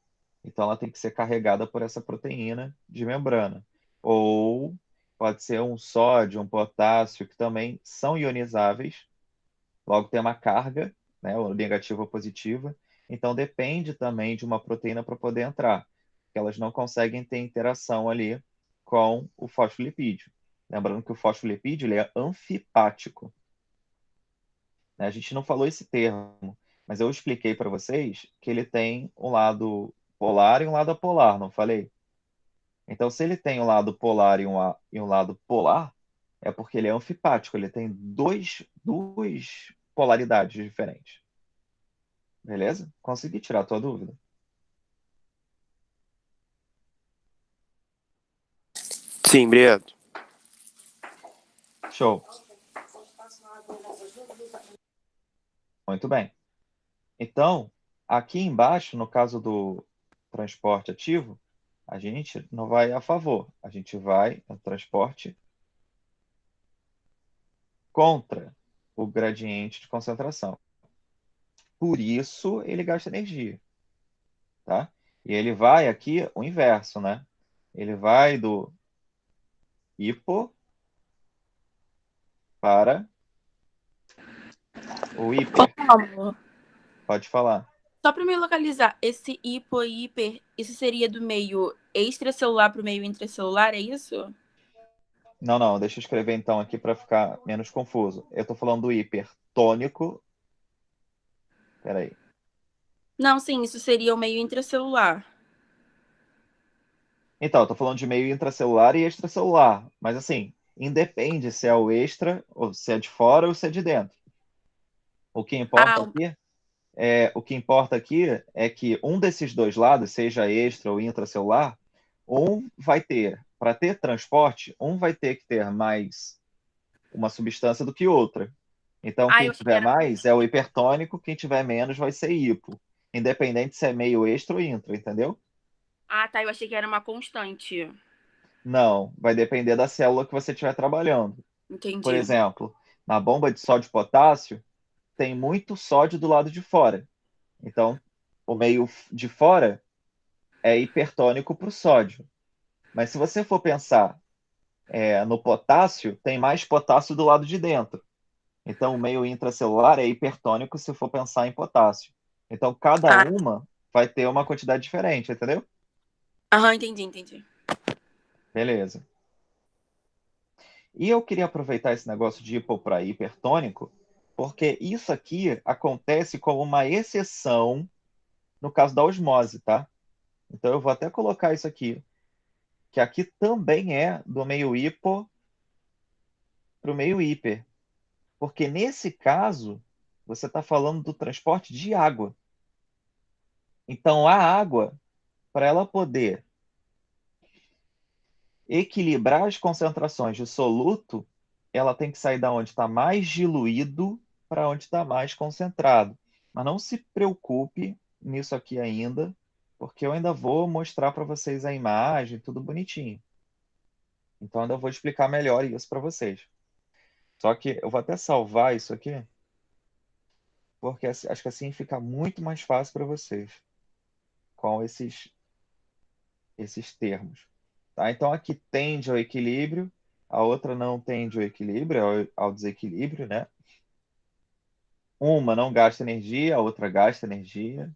Então, ela tem que ser carregada por essa proteína de membrana. Ou pode ser um sódio, um potássio, que também são ionizáveis. Logo, tem uma carga, né, ou negativa ou positiva. Então, depende também de uma proteína para poder entrar. Porque elas não conseguem ter interação ali com o fosfolipídio. Lembrando que o fosfolipídio ele é anfipático. Né? A gente não falou esse termo, mas eu expliquei para vocês que ele tem um lado polar e um lado apolar, não falei? Então, se ele tem um lado polar e um lado polar, é porque ele é anfipático, ele tem duas polaridades diferentes. Beleza? Consegui tirar a tua dúvida? Sim, obrigado. Show. Muito bem. Então, aqui embaixo, no caso do transporte ativo, a gente não vai a favor, a gente vai no transporte contra o gradiente de concentração. Por isso, ele gasta energia, tá? E ele vai aqui o inverso, né? Ele vai do hipo para o hiper. Como? Pode falar. Só para me localizar, esse hipo e hiper, isso seria do meio extracelular para o meio intracelular, é isso? Não, não, deixa eu escrever então aqui para ficar menos confuso. Eu estou falando do hipertônico. Peraí. Não, sim, isso seria o meio intracelular. Então, eu estou falando de meio intracelular e extracelular. Mas assim, independe se é o extra, ou se é de fora ou se é de dentro. O que importa Ah, aqui o que importa aqui é que um desses dois lados, seja extra ou intracelular, Para ter transporte, um vai ter que ter mais uma substância do que outra. Então, quem Eu achei que tiver era mais é o hipertônico, quem tiver menos vai ser hipo. Independente se é meio extra ou intra, entendeu? Eu achei que era uma constante. Não, vai depender da célula que você estiver trabalhando. Por Entendi. exemplo, na bomba de sódio e potássio, tem muito sódio do lado de fora. Então, o meio de fora é hipertônico para o sódio. Mas se você for pensar no potássio, tem mais potássio do lado de dentro. Então, o meio intracelular é hipertônico se for pensar em potássio. Então, cada Ah, uma vai ter uma quantidade diferente, entendeu? aham, entendi. Beleza. E eu queria aproveitar esse negócio de hipo para hipertônico, porque isso aqui acontece como uma exceção no caso da osmose, tá? Então, eu vou até colocar isso aqui, que aqui também é do meio hipo para o meio hiper. Porque nesse caso, você está falando do transporte de água. Então, a água, para ela poder equilibrar as concentrações de soluto, ela tem que sair da onde está mais diluído para onde está mais concentrado. Mas não se preocupe nisso aqui ainda, porque eu ainda vou mostrar para vocês a imagem, tudo bonitinho. Então, ainda vou explicar melhor isso para vocês. Só que eu vou até salvar isso aqui, porque acho que assim fica muito mais fácil para vocês com esses termos. Tá? Então, aqui tende ao equilíbrio, a outra não tende ao equilíbrio, ao desequilíbrio, né? Uma não gasta energia, a outra gasta energia.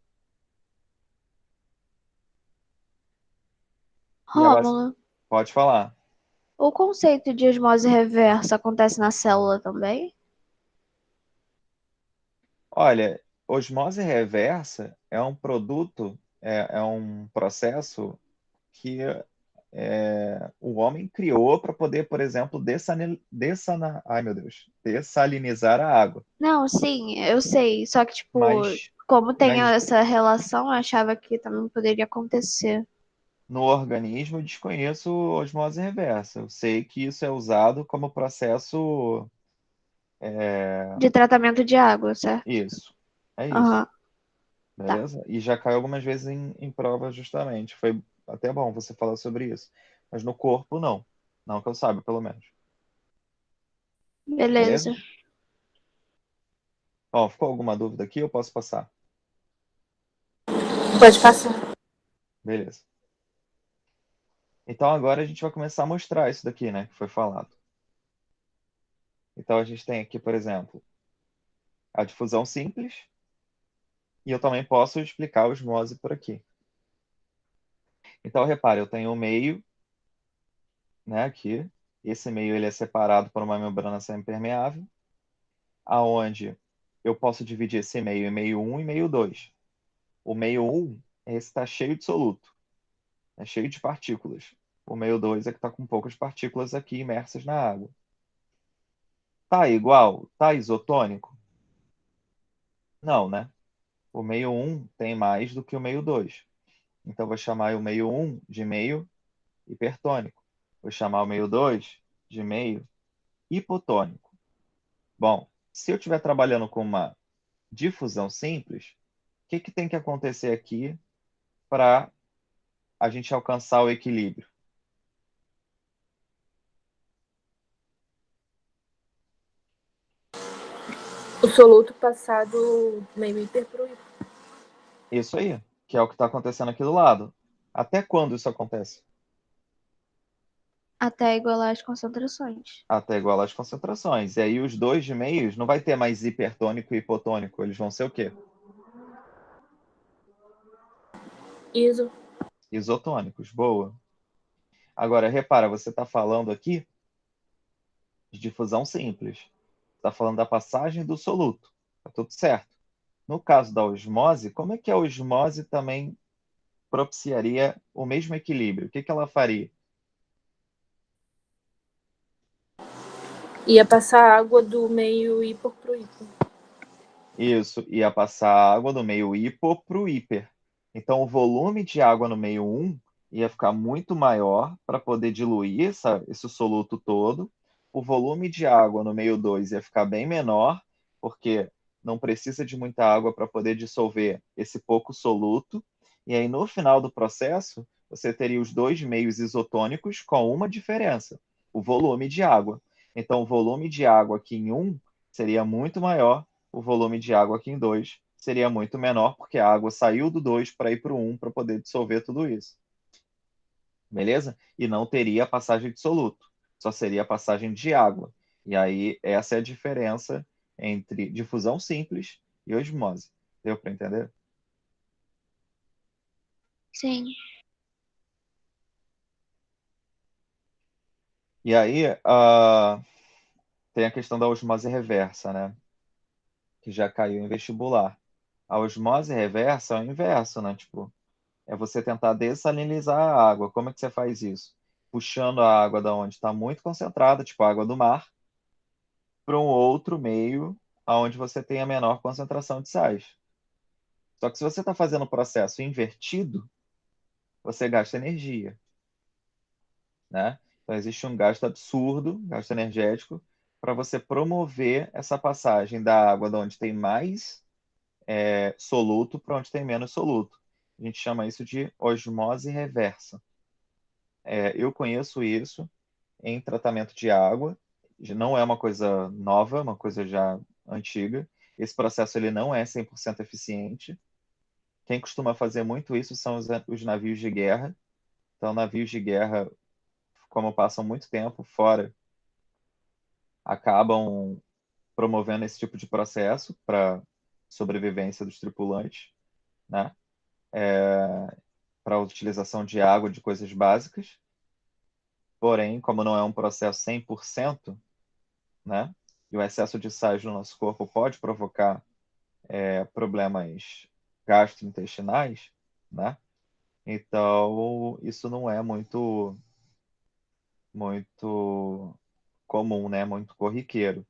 E agora Rômulo, pode falar. o conceito de osmose reversa acontece na célula também? Olha, osmose reversa é um produto, é um processo que o homem criou para poder, por exemplo, ai, meu Deus, dessalinizar a água. Não, sim, eu sei. Só que, tipo, Mas, como tem mas essa relação, eu achava que também poderia acontecer. no organismo eu desconheço osmose reversa. Eu sei que isso é usado como processo. De tratamento de água, certo? Isso. É isso. Aham, tá. Beleza? E já caiu algumas vezes em prova justamente. Foi até bom você falar sobre isso. Mas no corpo, não. Não que eu saiba, pelo menos. Beleza? Beleza. Bom, ficou alguma dúvida aqui? Eu posso passar. Pode passar. Beleza. Então agora a gente vai começar a mostrar isso daqui, né? Que foi falado. Então a gente tem aqui, por exemplo, a difusão simples. E eu também posso explicar a osmose por aqui. Então, repare, eu tenho o meio, né, aqui. Esse meio ele é separado por uma membrana semipermeável, aonde eu posso dividir esse meio em meio 1 e meio 2. O meio 1 é esse que está cheio de soluto, é cheio de partículas. O meio 2 é que está com poucas partículas aqui imersas na água. Tá igual? Tá isotônico? Não, né? O meio 1 tem mais do que o meio 2. Então, eu vou chamar o meio 1 de meio hipertônico. Vou chamar o meio 2 de meio hipotônico. Bom, se eu estiver trabalhando com uma difusão simples, o que tem que acontecer aqui para a gente alcançar o equilíbrio? O soluto passado meio hiper pro hipo. Isso aí, que é o que está acontecendo aqui do lado. Até quando isso acontece? Até igualar as concentrações. Até igualar as concentrações. E aí os dois de meios não vai ter mais hipertônico e hipotônico. Eles vão ser o quê? Iso. Isotônicos. Boa. Agora, repara, você está falando aqui de difusão simples. Está falando da passagem do soluto. Está tudo certo. No caso da osmose, como é que a osmose também propiciaria o mesmo equilíbrio? O que ela faria? Ia passar a água do meio hipo pro hipo. Isso, ia passar a água do meio hipo para o hiper. Então, o volume de água no meio 1 ia ficar muito maior para poder diluir esse soluto todo. O volume de água no meio 2 ia ficar bem menor, porque não precisa de muita água para poder dissolver esse pouco soluto. E aí, no final do processo, você teria os dois meios isotônicos com uma diferença: o volume de água. Então, o volume de água aqui em 1 seria muito maior, o volume de água aqui em 2 seria muito menor, porque a água saiu do 2 para ir para o 1 para poder dissolver tudo isso. Beleza? E não teria passagem de soluto, só seria a passagem de água. E aí, essa é a diferença entre difusão simples e osmose. Deu para entender? Sim. E aí, tem a questão da osmose reversa, né? Que já caiu em vestibular. A osmose reversa é o inverso, né? Tipo, é você tentar dessalinizar a água. Como é que você faz isso? Puxando a água da onde está muito concentrada, tipo a água do mar, para um outro meio onde você tem a menor concentração de sais. Só que se você está fazendo o processo invertido, você gasta energia, né? Então existe um gasto absurdo, gasto energético, para você promover essa passagem da água de onde tem mais soluto para onde tem menos soluto. A gente chama isso de osmose reversa. Eu conheço isso em tratamento de água, não é uma coisa nova, uma coisa já antiga. Esse processo ele não é 100% eficiente. Quem costuma fazer muito isso são os navios de guerra. Então, navios de guerra, como passam muito tempo fora, acabam promovendo esse tipo de processo para sobrevivência dos tripulantes, né? Para a utilização de água, de coisas básicas. Porém, como não é um processo 100%, né? E o excesso de sais no nosso corpo pode provocar problemas gastrointestinais, né? Então, isso não é muito comum, né? Muito corriqueiro.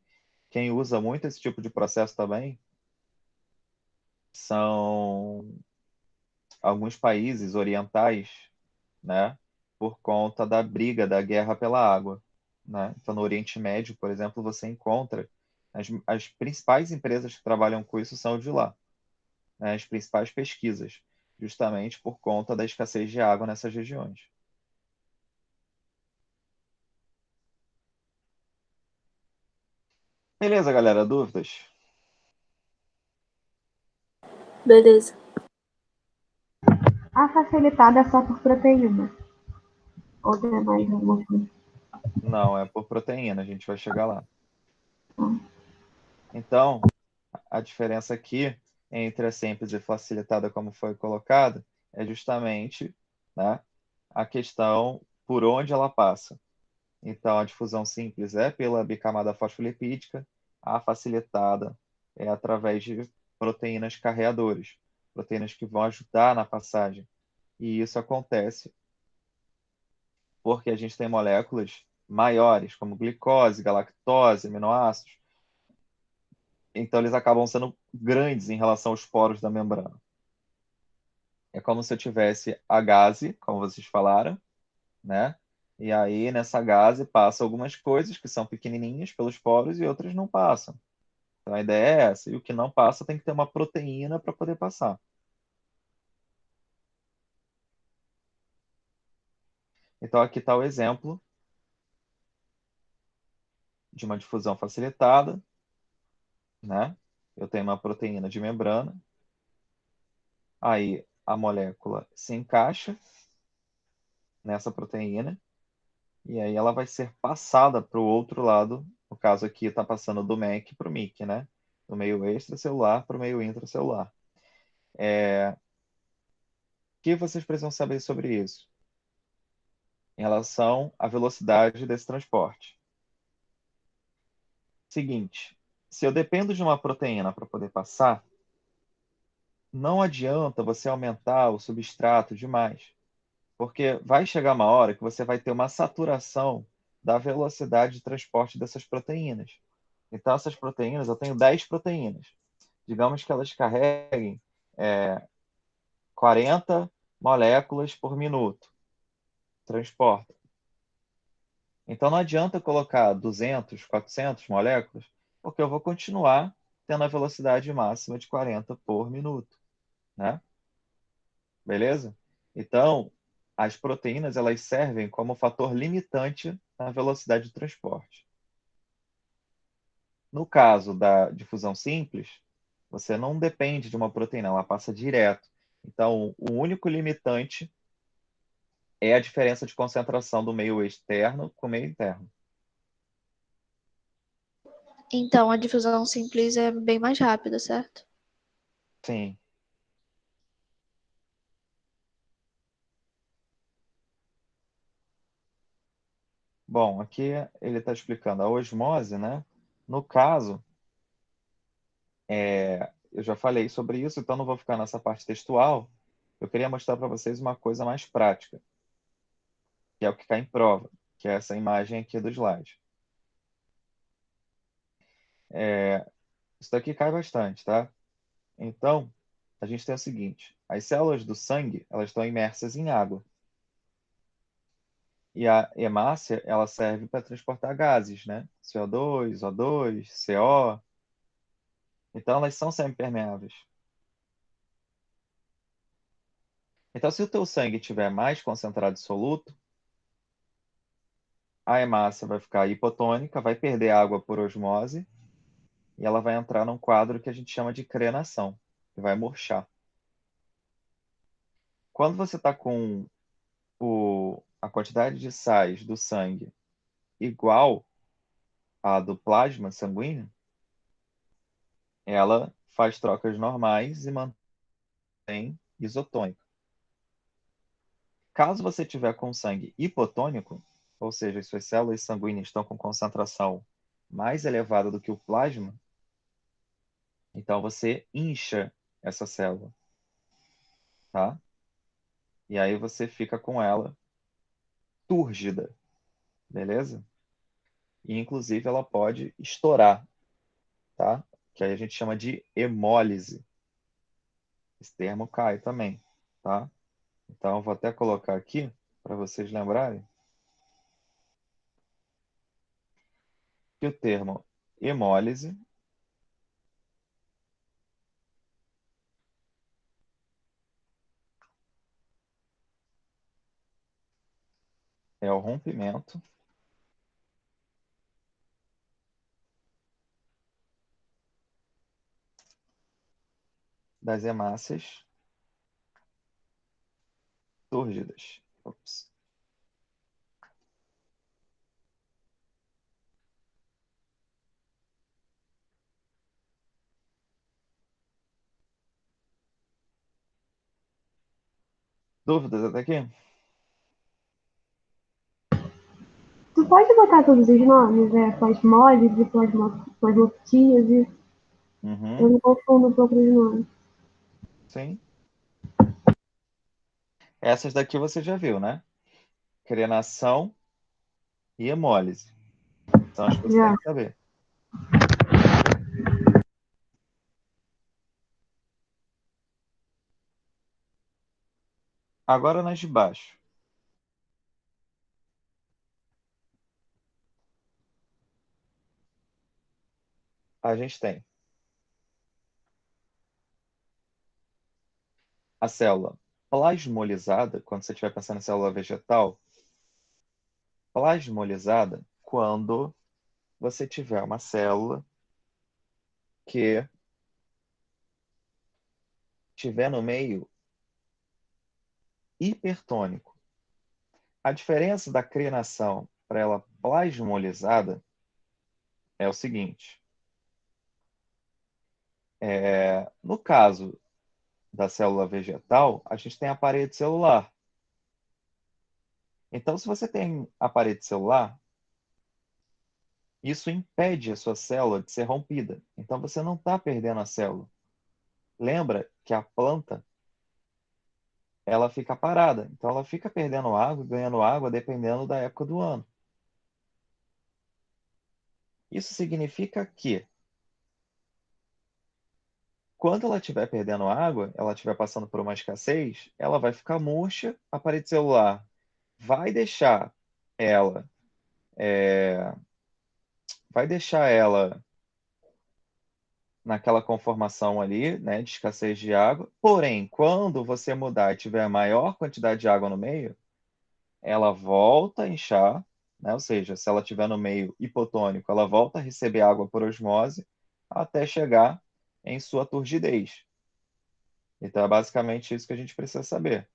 Quem usa muito esse tipo de processo também são alguns países orientais, né? Por conta da briga, da guerra pela água, né? Então, no Oriente Médio, por exemplo, você encontra as principais empresas que trabalham com isso são de lá, né? As principais pesquisas, justamente por conta da escassez de água nessas regiões. Beleza, galera? Dúvidas? Beleza. A facilitada é só por proteína. Ou tem mais alguma coisa? Não, é por proteína, a gente vai chegar lá. Então, a diferença aqui entre a simples e facilitada, como foi colocado, é justamente, né, a questão por onde ela passa. Então, a difusão simples é pela bicamada fosfolipídica, a facilitada é através de proteínas carreadoras, proteínas que vão ajudar na passagem. E isso acontece porque a gente tem moléculas maiores, como glicose, galactose, aminoácidos. Então, eles acabam sendo grandes em relação aos poros da membrana. É como se eu tivesse a gase, como vocês falaram, né? E aí, nessa gase, passa algumas coisas que são pequenininhas pelos poros e outras não passam. Então, a ideia é essa. E o que não passa tem que ter uma proteína para poder passar. Então, aqui está o exemplo de uma difusão facilitada, né? Eu tenho uma proteína de membrana. Aí, a molécula se encaixa nessa proteína e aí ela vai ser passada para o outro lado. No caso aqui, está passando do MEC para o MIC, né? Do meio extracelular para o meio intracelular. O que vocês precisam saber sobre isso? Em relação à velocidade desse transporte. Seguinte, se eu dependo de uma proteína para poder passar, não adianta você aumentar o substrato demais, porque vai chegar uma hora que você vai ter uma saturação da velocidade de transporte dessas proteínas. Então, essas proteínas, eu tenho 10 proteínas. Digamos que elas carreguem 40 moléculas por minuto. transporta. Então não adianta colocar 200, 400 moléculas, porque eu vou continuar tendo a velocidade máxima de 40 por minuto, né? Beleza? Então, as proteínas elas servem como fator limitante na velocidade de transporte. No caso da difusão simples, você não depende de uma proteína, ela passa direto. Então, o único limitante é a diferença de concentração do meio externo com o meio interno. Então, a difusão simples é bem mais rápida, certo? Sim. Bom, aqui ele está explicando a osmose, né? No caso, eu já falei sobre isso, então não vou ficar nessa parte textual. Eu queria mostrar para vocês uma coisa mais prática, que é o que cai em prova, que é essa imagem aqui do slide. Isso daqui cai bastante, tá? Então, a gente tem o seguinte: as células do sangue, elas estão imersas em água. E a hemácia, ela serve para transportar gases, né? CO2, O2, CO. Então, elas são semipermeáveis. Então, se o teu sangue tiver mais concentrado soluto, a hemácia vai ficar hipotônica, vai perder água por osmose e ela vai entrar num quadro que a gente chama de crenação, que vai murchar. Quando você está com a quantidade de sais do sangue igual à do plasma sanguíneo, ela faz trocas normais e mantém isotônico. Caso você tiver com sangue hipotônico, ou seja, as suas células sanguíneas estão com concentração mais elevada do que o plasma, então você incha essa célula, tá? E aí você fica com ela túrgida, beleza? E inclusive ela pode estourar, tá? Que aí a gente chama de hemólise. Esse termo cai também, tá? Então eu vou até colocar aqui para vocês lembrarem que o termo hemólise é o rompimento das hemácias túrgidas. Ops. Dúvidas até aqui? Tu pode botar todos os nomes, plasmólise, plasmotíase. Eu Uhum, não confundo um pouco os nomes. sim. Essas daqui você já viu, né? Crenação e hemólise. São as que você tem Já. que saber. Agora nas de baixo. A gente tem a célula plasmolizada, quando você estiver pensando em célula vegetal, plasmolizada quando você tiver uma célula que tiver no meio hipertônico. A diferença da crenação para ela plasmolizada é o seguinte. No caso da célula vegetal, a gente tem a parede celular. Então, se você tem a parede celular, isso impede a sua célula de ser rompida. Então, você não está perdendo a célula. Lembra que a planta ela fica parada. Então, ela fica perdendo água, ganhando água, dependendo da época do ano. Isso significa que, quando ela estiver perdendo água, ela estiver passando por uma escassez, ela vai ficar murcha, a parede celular vai deixar ela naquela conformação ali, né, de escassez de água. Porém, quando você mudar e tiver maior quantidade de água no meio, ela volta a inchar, né? Ou seja, se ela estiver no meio hipotônico, ela volta a receber água por osmose até chegar em sua turgidez. Então, é basicamente isso que a gente precisa saber.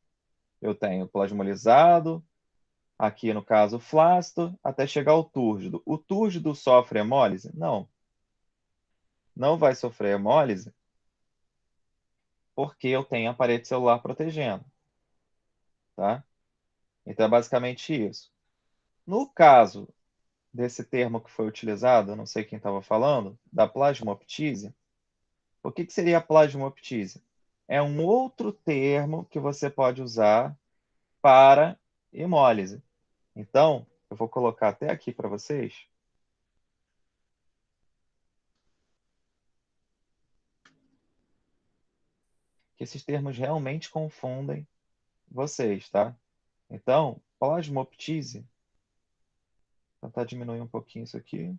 Eu tenho plasmolizado, aqui no caso flácido, até chegar ao túrgido. O túrgido sofre hemólise? Não. Não vai sofrer hemólise porque eu tenho a parede celular protegendo, tá? Então, é basicamente isso. No caso desse termo que foi utilizado, eu não sei quem estava falando, da plasmoptise, o que seria a plasmoptise? É um outro termo que você pode usar para hemólise. Então, eu vou colocar até aqui para vocês. Que esses termos realmente confundem vocês, tá? Então, plasmoptise, vou tentar diminuir um pouquinho isso aqui.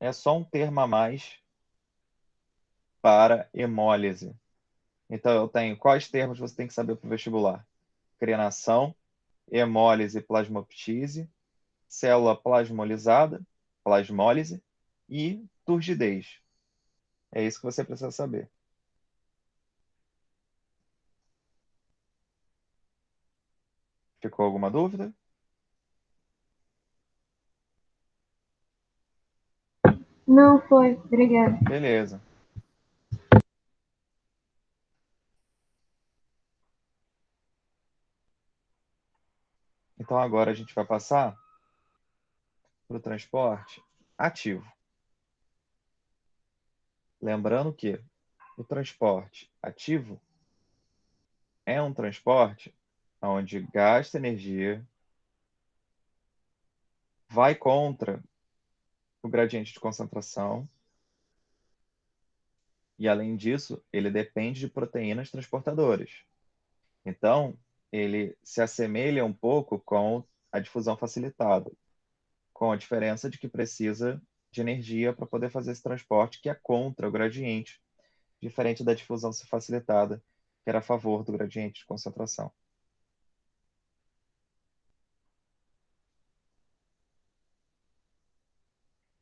É só um termo a mais para hemólise. Então, eu tenho quais termos você tem que saber para o vestibular? Crenação, hemólise, plasmoptise, célula plasmolizada, plasmólise e turgidez. É isso que você precisa saber. Ficou alguma dúvida? Não foi, obrigada. Beleza. Então agora a gente vai passar para o transporte ativo. Lembrando que o transporte ativo é um transporte onde gasta energia, vai contra o gradiente de concentração e, além disso, ele depende de proteínas transportadoras. Então, ele se assemelha um pouco com a difusão facilitada, com a diferença de que precisa de energia para poder fazer esse transporte, que é contra o gradiente, diferente da difusão facilitada, que era a favor do gradiente de concentração.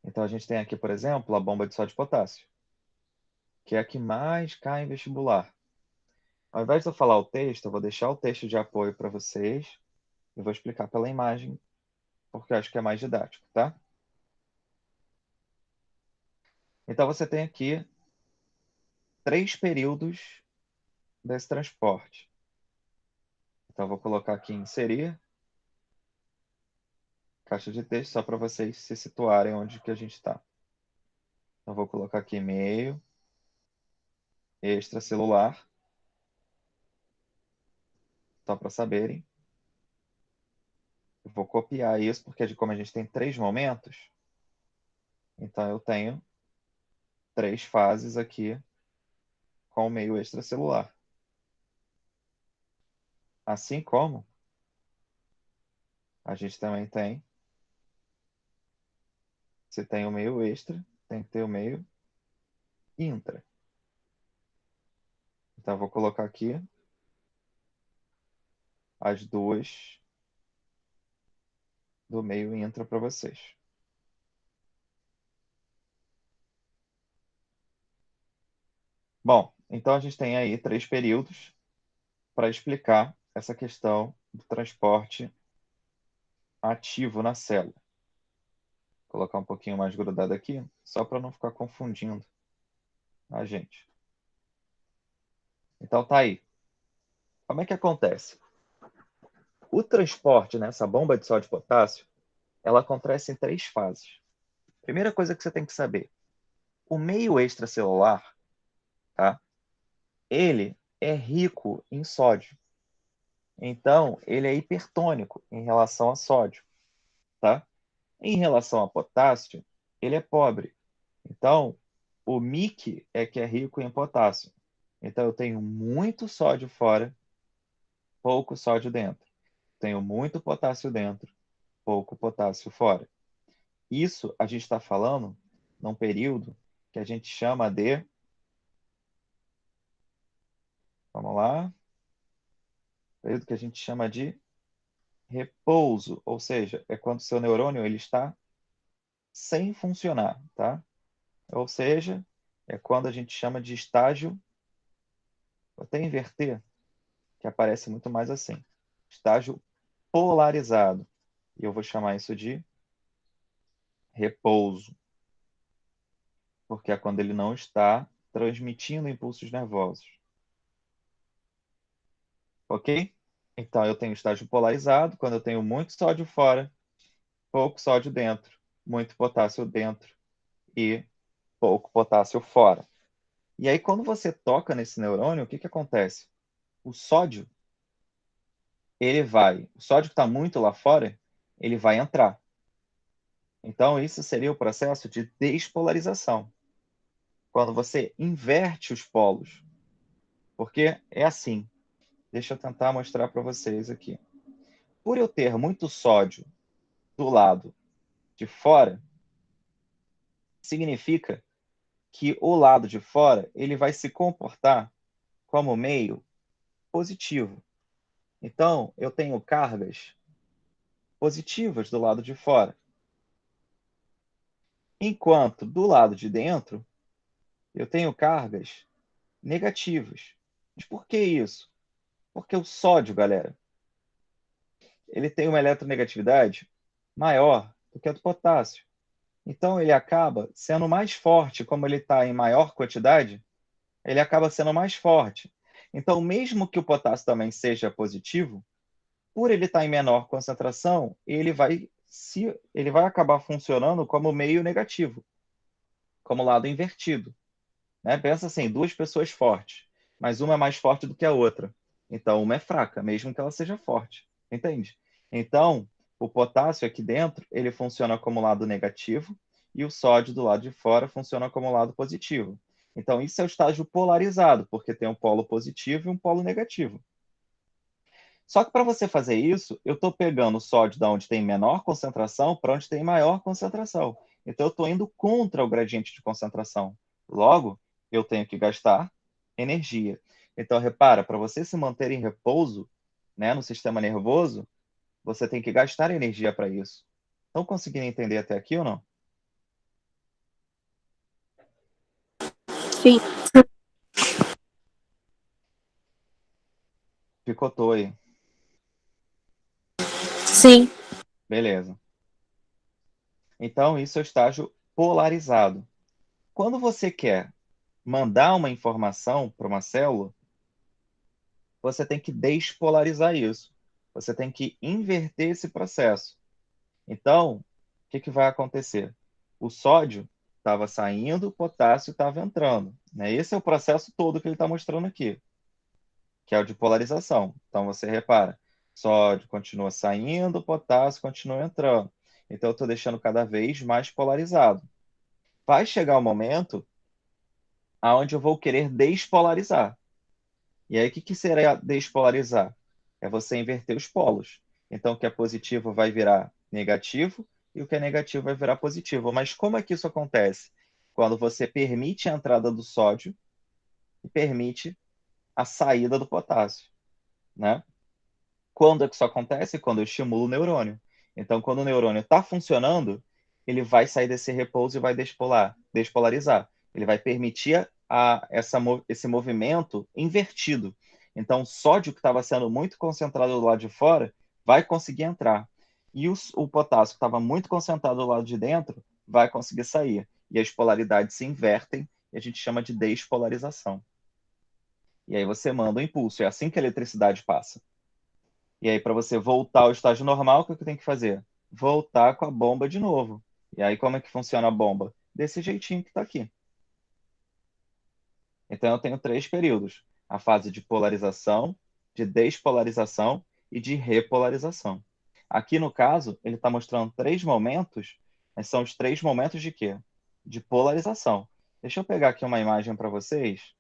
Então, a gente tem aqui, por exemplo, a bomba de sódio e potássio, que é a que mais cai em vestibular. Ao invés de eu falar o texto, eu vou deixar o texto de apoio para vocês e vou explicar pela imagem, porque eu acho que é mais didático, tá? Então, você tem aqui 3 períodos desse transporte. Então, eu vou colocar aqui inserir, caixa de texto, só para vocês se situarem onde que a gente está. Então, eu vou colocar aqui meio extracelular, só para saberem. Eu vou copiar isso, porque como a gente tem 3 momentos, então eu tenho 3 fases aqui com o meio extracelular. Assim como a gente também tem, se tem o meio extra, tem que ter o meio intra. Então eu vou colocar aqui as duas do meio intra para vocês. Bom, então a gente tem aí 3 períodos para explicar essa questão do transporte ativo na célula. Vou colocar um pouquinho mais grudado aqui, só para não ficar confundindo a gente. Então tá aí. Como é que acontece? O transporte nessa bomba de sódio e potássio, ela acontece em 3 fases. Primeira coisa que você tem que saber, o meio extracelular, tá? Ele é rico em sódio. Então, ele é hipertônico em relação a sódio, tá? Em relação a potássio, ele é pobre. Então, o MIC é que é rico em potássio. Então, eu tenho muito sódio fora, pouco sódio dentro. Tenho muito potássio dentro, pouco potássio fora. Isso a gente está falando num período que a gente chama de... Vamos lá. Período que a gente chama de repouso, ou seja, é quando o seu neurônio ele está sem funcionar, tá? Ou seja, é quando a gente chama de estágio, vou até inverter, que aparece muito mais assim, estágio polarizado. E eu vou chamar isso de repouso, porque é quando ele não está transmitindo impulsos nervosos. Ok? Então, eu tenho estágio polarizado, quando eu tenho muito sódio fora, pouco sódio dentro, muito potássio dentro e pouco potássio fora. E aí, quando você toca nesse neurônio, o que acontece? O sódio, o sódio que está muito lá fora, ele vai entrar. Então, isso seria o processo de despolarização. Quando você inverte os polos. Porque é assim. Deixa eu tentar mostrar para vocês aqui. Por eu ter muito sódio do lado de fora, significa que o lado de fora ele vai se comportar como meio positivo. Então, eu tenho cargas positivas do lado de fora. Enquanto do lado de dentro, eu tenho cargas negativas. Mas por que isso? Porque o sódio, galera, ele tem uma eletronegatividade maior do que a do potássio. Então, ele acaba sendo mais forte, como ele está em maior quantidade, ele acaba sendo mais forte. Então, mesmo que o potássio também seja positivo, por ele estar em menor concentração, ele vai acabar funcionando como meio negativo, como lado invertido. Né? Pensa assim, duas pessoas fortes, mas uma é mais forte do que a outra. Então, uma é fraca, mesmo que ela seja forte. Entende? Então, o potássio aqui dentro, ele funciona como lado negativo e o sódio do lado de fora funciona como lado positivo. Então, isso é o estágio polarizado, porque tem um polo positivo e um polo negativo. Só que para você fazer isso, eu estou pegando o sódio da onde tem menor concentração para onde tem maior concentração. Então, eu estou indo contra o gradiente de concentração. Logo, eu tenho que gastar energia. Então, repara, para você se manter em repouso, né, no sistema nervoso, você tem que gastar energia para isso. Estão conseguindo entender até aqui ou não? Sim. Picotou aí. Sim. Beleza. Então, isso é o estágio polarizado. Quando você quer mandar uma informação para uma célula, você tem que despolarizar isso. Você tem que inverter esse processo. Então, o que vai acontecer? O sódio estava saindo, o potássio estava entrando. Né? Esse é o processo todo que ele está mostrando aqui, que é o de polarização. Então, você repara, sódio continua saindo, o potássio continua entrando. Então, eu estou deixando cada vez mais polarizado. Vai chegar o momento aonde eu vou querer despolarizar. E aí, o que seria despolarizar? É você inverter os polos. Então, o que é positivo vai virar negativo e o que é negativo vai virar positivo. Mas como é que isso acontece? Quando você permite a entrada do sódio e permite a saída do potássio, né? Quando é que isso acontece? Quando eu estimulo o neurônio. Então, quando o neurônio está funcionando, ele vai sair desse repouso e vai despolarizar. Ele vai permitir esse movimento invertido. Então, o sódio que estava sendo muito concentrado do lado de fora vai conseguir entrar. E o potássio que estava muito concentrado do lado de dentro vai conseguir sair. E as polaridades se invertem e a gente chama de despolarização. E aí você manda o impulso. É assim que a eletricidade passa. E aí, para você voltar ao estágio normal, o que eu tenho que fazer? Voltar com a bomba de novo. E aí, como é que funciona a bomba? Desse jeitinho que está aqui. Então, eu tenho 3 períodos. A fase de polarização, de despolarização e de repolarização. Aqui, no caso, ele está mostrando 3 momentos, mas são os 3 momentos de quê? De polarização. Deixa eu pegar aqui uma imagem para vocês,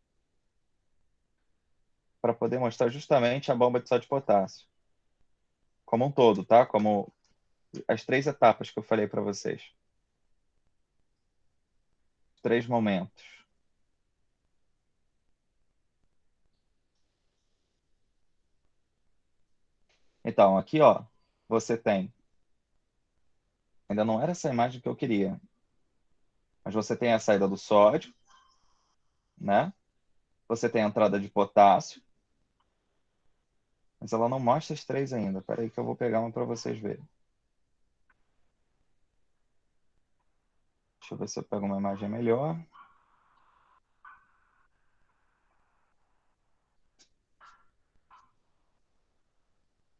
para poder mostrar justamente a bomba de sódio e potássio. Como um todo, tá? Como as 3 etapas que eu falei para vocês. 3 momentos. Então, aqui, ó, você tem... Ainda não era essa imagem que eu queria. Mas você tem a saída do sódio, né? Você tem a entrada de potássio. Mas ela não mostra as 3 ainda. Espera aí que eu vou pegar uma para vocês verem. Deixa eu ver se eu pego uma imagem melhor.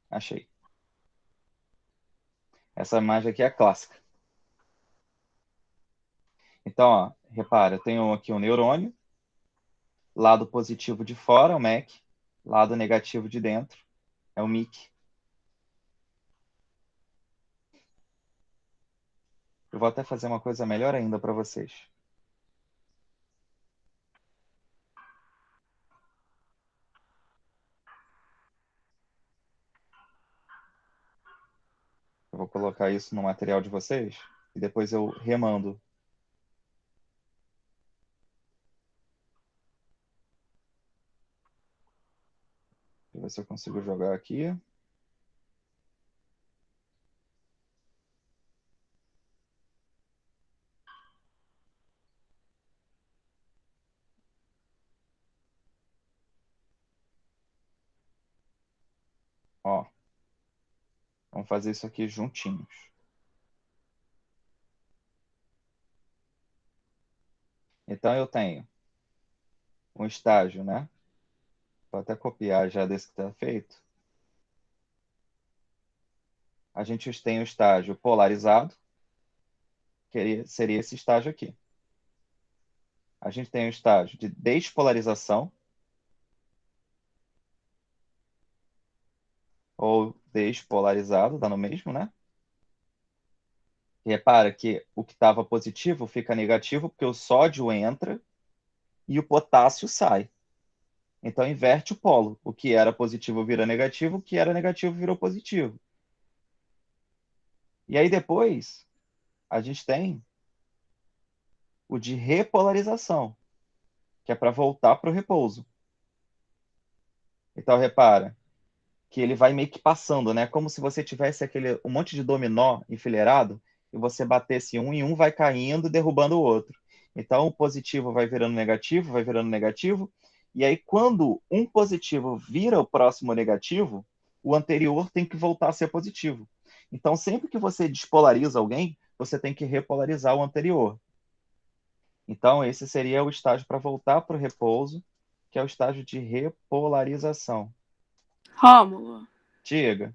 Achei. Essa imagem aqui é a clássica. Então, ó, repara, eu tenho aqui um neurônio. Lado positivo de fora, o MEC. Lado negativo de dentro, é o MIC. Eu vou até fazer uma coisa melhor ainda para vocês. Eu vou colocar isso no material de vocês e depois eu remando. Deixa eu ver se eu consigo jogar aqui. Ó, vamos fazer isso aqui juntinhos. Então eu tenho um estágio, né? Vou até copiar já desse que está feito. A gente tem o estágio polarizado, que seria esse estágio aqui. A gente tem o estágio de despolarização, ou despolarizado, dá no mesmo, né? E repara que o que estava positivo fica negativo, porque o sódio entra e o potássio sai. Então, inverte o polo. O que era positivo vira negativo, o que era negativo virou positivo. E aí depois, a gente tem o de repolarização, que é para voltar para o repouso. Então, repara que ele vai meio que passando, né? Como se você tivesse um monte de dominó enfileirado e você batesse um e um vai caindo, derrubando o outro. Então, o positivo vai virando negativo, vai virando negativo. E aí, quando um positivo vira o próximo negativo, o anterior tem que voltar a ser positivo. Então, sempre que você despolariza alguém, você tem que repolarizar o anterior. Então, esse seria o estágio para voltar para o repouso, que é o estágio de repolarização. Rômulo, Diga.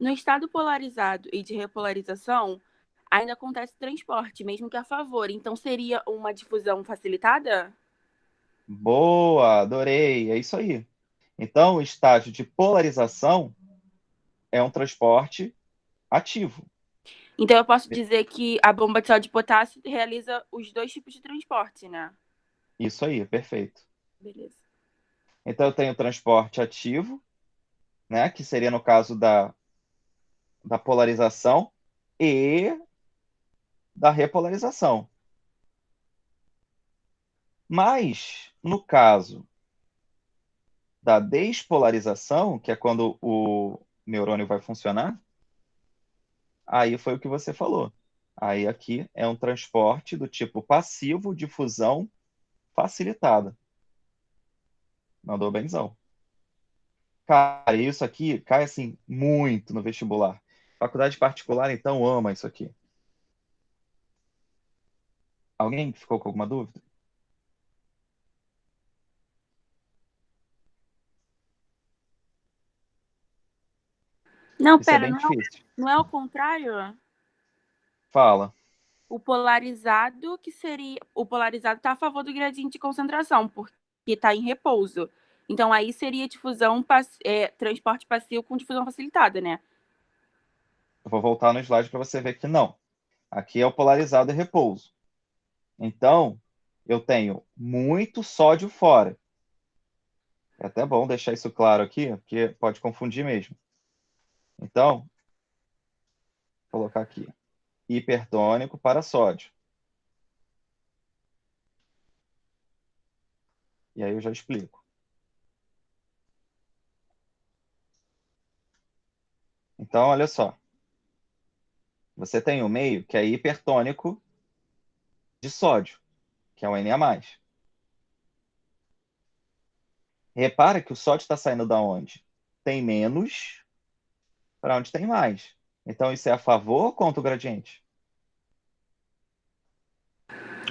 no estado polarizado e de repolarização, ainda acontece transporte, mesmo que a favor. Então, seria uma difusão facilitada? Boa, adorei, é isso aí. Então, o estágio de polarização é um transporte ativo. Então, eu posso dizer que a bomba de sódio de potássio realiza os 2 tipos de transporte, né? Isso aí, perfeito. Beleza. Então, eu tenho o transporte ativo, né, que seria no caso da polarização e da repolarização. Mas, no caso da despolarização, que é quando o neurônio vai funcionar, aí foi o que você falou. Aí aqui é um transporte do tipo passivo de fusão facilitada. Mandou benzão. Cara, isso aqui cai assim muito no vestibular. Faculdade particular, então, ama isso aqui. Alguém ficou com alguma dúvida? Não, Isso é pera, bem difícil. não é o contrário? Fala. O polarizado, que seria. O polarizado está a favor do gradiente de concentração, porque está em repouso. Então, aí seria difusão, transporte passivo com difusão facilitada, né? Eu vou voltar no slide para você ver que não. Aqui é o polarizado e repouso. Então, eu tenho muito sódio fora. É até bom deixar isso claro aqui, porque pode confundir mesmo. Então, vou colocar aqui, hipertônico para sódio. E aí eu já explico. Então, olha só. Você tem o meio que é hipertônico de sódio, que é o Na+. Repara que o sódio está saindo da onde? Tem menos para onde tem mais. Então, isso é a favor ou contra o gradiente?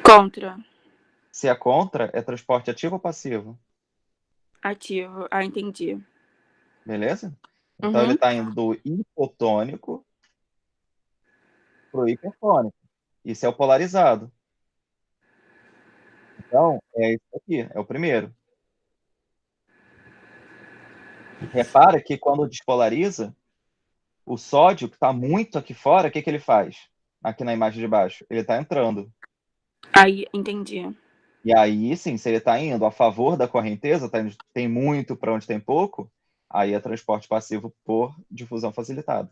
Contra. Se é contra, é transporte ativo ou passivo? Ativo. Ah, entendi. Beleza? Então, ele Uhum. está indo do hipotônico para o hipertônico. Isso é o polarizado. Então, é isso aqui, é o primeiro. Repara que quando despolariza, o sódio, que está muito aqui fora, o que ele faz? Aqui na imagem de baixo. Ele está entrando. Aí, entendi. E aí, sim, se ele está indo a favor da correnteza, tem muito para onde tem pouco, aí é transporte passivo por difusão facilitada.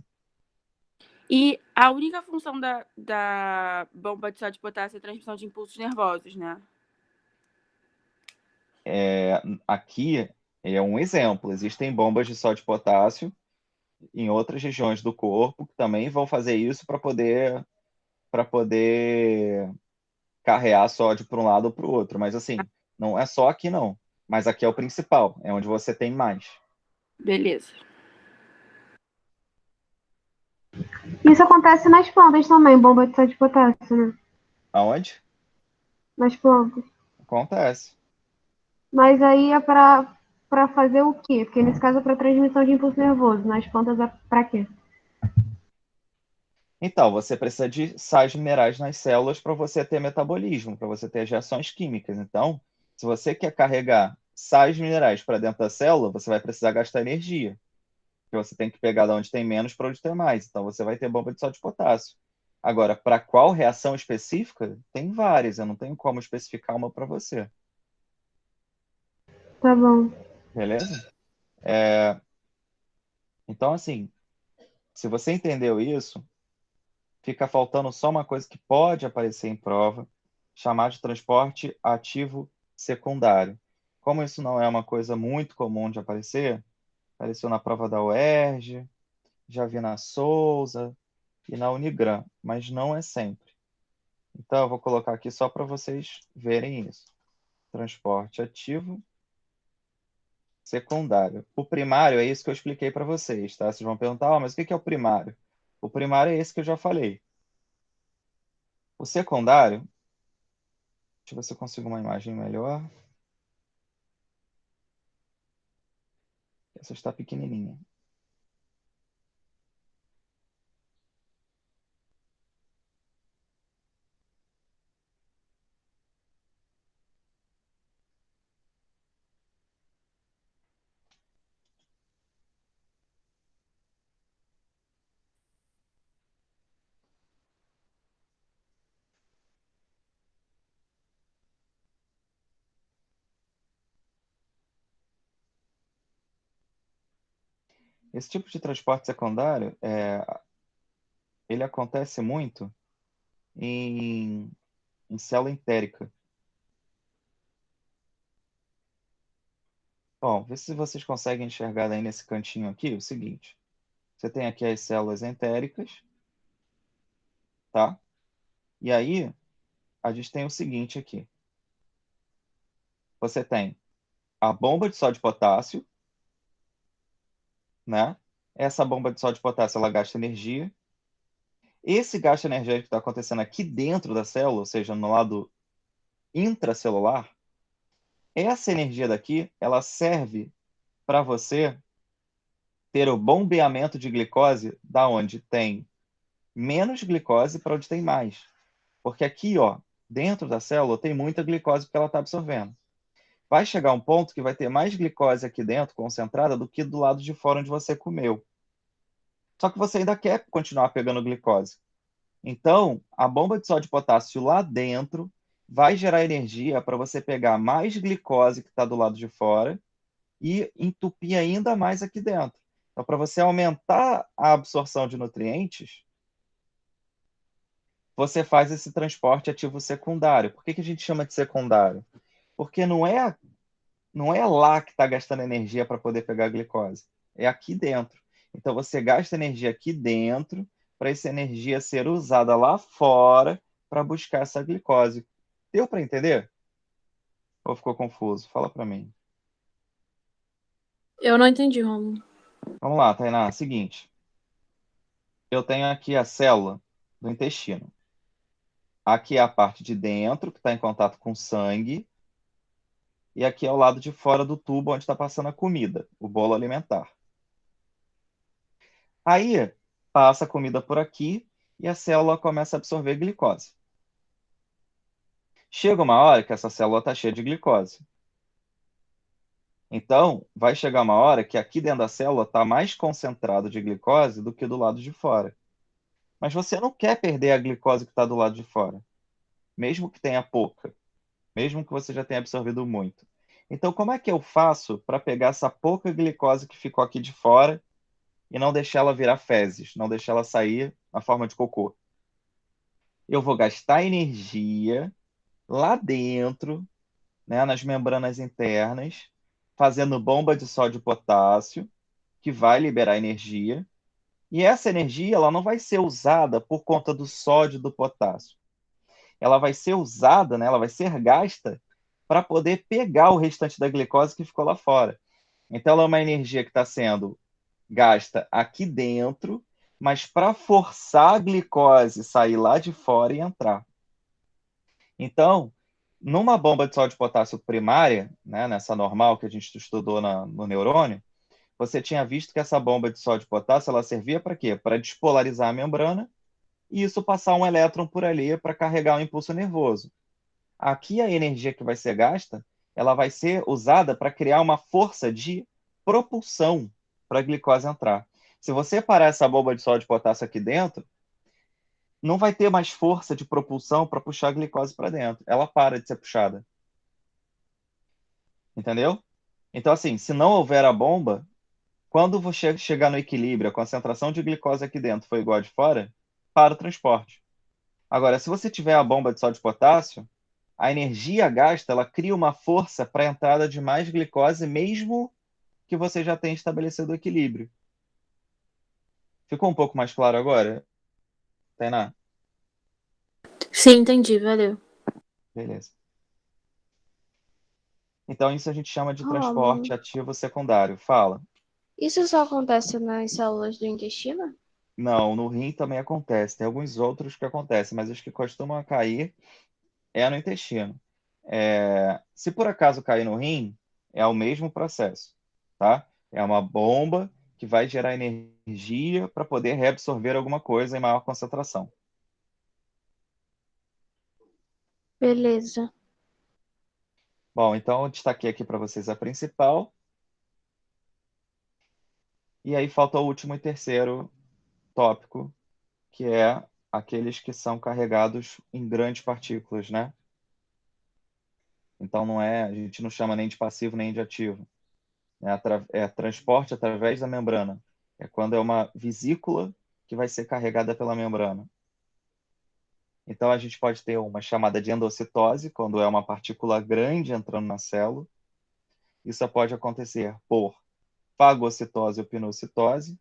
E a única função da bomba de sódio e potássio é a transmissão de impulsos nervosos, né? Aqui é um exemplo. Existem bombas de sódio e potássio em outras regiões do corpo que também vão fazer isso para poder carrear sódio para um lado ou para o outro. Mas assim, não é só aqui não. Mas aqui é o principal, é onde você tem mais. Beleza. Isso acontece nas plantas também, bomba de sódio e potássio, né? Aonde? Nas plantas. Acontece. Mas aí é para fazer o quê? Porque nesse caso é para transmissão de impulso nervoso. Nas plantas é para quê? Então, você precisa de sais minerais nas células para você ter metabolismo, para você ter as reações químicas. Então, se você quer carregar sais minerais para dentro da célula, você vai precisar gastar energia. Porque você tem que pegar de onde tem menos para onde tem mais. Então, você vai ter bomba de sódio e potássio. Agora, para qual reação específica? Tem várias, eu não tenho como especificar uma para você. Tá bom. Beleza? Então, assim, se você entendeu isso, fica faltando só uma coisa que pode aparecer em prova, chamar de transporte ativo secundário. Como isso não é uma coisa muito comum de aparecer, apareceu na prova da UERJ, já vi na Souza e na Unigran, mas não é sempre. Então, eu vou colocar aqui só para vocês verem isso. Transporte ativo secundário. O primário é isso que eu expliquei para vocês, tá? Vocês vão perguntar, mas o que é o primário? O primário é esse que eu já falei. O secundário, deixa eu ver se eu consigo uma imagem melhor. Essa está pequenininha. Esse tipo de transporte secundário, ele acontece muito em célula entérica. Bom, vê se vocês conseguem enxergar aí nesse cantinho aqui o seguinte. Você tem aqui as células entéricas, tá? E aí, a gente tem o seguinte aqui. Você tem a bomba de sódio e potássio, né? Essa bomba de sódio e potássio, ela gasta energia. Esse gasto energético que está acontecendo aqui dentro da célula, ou seja, no lado intracelular, essa energia daqui, ela serve para você ter o bombeamento de glicose da onde tem menos glicose para onde tem mais. Porque aqui, ó, dentro da célula tem muita glicose porque ela está absorvendo. Vai chegar um ponto que vai ter mais glicose aqui dentro, concentrada, do que do lado de fora onde você comeu. Só que você ainda quer continuar pegando glicose. Então, a bomba de sódio e potássio lá dentro vai gerar energia para você pegar mais glicose que está do lado de fora e entupir ainda mais aqui dentro. Então, para você aumentar a absorção de nutrientes, você faz esse transporte ativo secundário. Por que a gente chama de secundário? Porque não é lá que está gastando energia para poder pegar a glicose. É aqui dentro. Então, você gasta energia aqui dentro para essa energia ser usada lá fora para buscar essa glicose. Deu para entender? Ou ficou confuso? Fala para mim. Eu não entendi, Romulo. Vamos lá, Tainá. Seguinte. Eu tenho aqui a célula do intestino. Aqui é a parte de dentro, que está em contato com o sangue. E aqui é o lado de fora do tubo, onde está passando a comida, o bolo alimentar. Aí, passa a comida por aqui e a célula começa a absorver glicose. Chega uma hora que essa célula está cheia de glicose. Então, vai chegar uma hora que aqui dentro da célula está mais concentrado de glicose do que do lado de fora. Mas você não quer perder a glicose que está do lado de fora, mesmo que tenha pouca, mesmo que você já tenha absorvido muito. Então, como é que eu faço para pegar essa pouca glicose que ficou aqui de fora e não deixar ela virar fezes, não deixar ela sair na forma de cocô? Eu vou gastar energia lá dentro, né, nas membranas internas, fazendo bomba de sódio e potássio, que vai liberar energia. E essa energia ela não vai ser usada por conta do sódio e do potássio. Ela vai ser usada, né, ela vai ser gasta para poder pegar o restante da glicose que ficou lá fora. Então, ela é uma energia que está sendo gasta aqui dentro, mas para forçar a glicose sair lá de fora e entrar. Então, numa bomba de sódio e potássio primária, né, nessa normal que a gente estudou no neurônio, você tinha visto que essa bomba de sódio e potássio ela servia para quê? Para despolarizar a membrana e isso passar um elétron por ali para carregar o impulso nervoso. Aqui a energia que vai ser gasta, ela vai ser usada para criar uma força de propulsão para a glicose entrar. Se você parar essa bomba de sódio e potássio aqui dentro, não vai ter mais força de propulsão para puxar a glicose para dentro. Ela para de ser puxada. Entendeu? Então, assim, se não houver a bomba, quando você chegar no equilíbrio, a concentração de glicose aqui dentro for igual a de fora, para o transporte. Agora, se você tiver a bomba de sódio e potássio, a energia gasta, ela cria uma força para a entrada de mais glicose, mesmo que você já tenha estabelecido o equilíbrio. Ficou um pouco mais claro agora, Tainá? Sim, entendi, valeu. Beleza. Então, isso a gente chama de Romulo, transporte ativo secundário. Fala. isso só acontece nas células do intestino? Não, no rim também acontece. Tem alguns outros que acontecem, mas os que costumam cair é no intestino. Se por acaso cair no rim, é o mesmo processo, tá? É uma bomba que vai gerar energia para poder reabsorver alguma coisa em maior concentração. Beleza. Bom, então eu destaquei aqui para vocês a principal. E aí falta o último e terceiro tópico, que é aqueles que são carregados em grandes partículas, né? Então a gente não chama nem de passivo nem de ativo. É transporte através da membrana. É quando é uma vesícula que vai ser carregada pela membrana. Então a gente pode ter uma chamada de endocitose, quando é uma partícula grande entrando na célula. Isso pode acontecer por fagocitose ou pinocitose,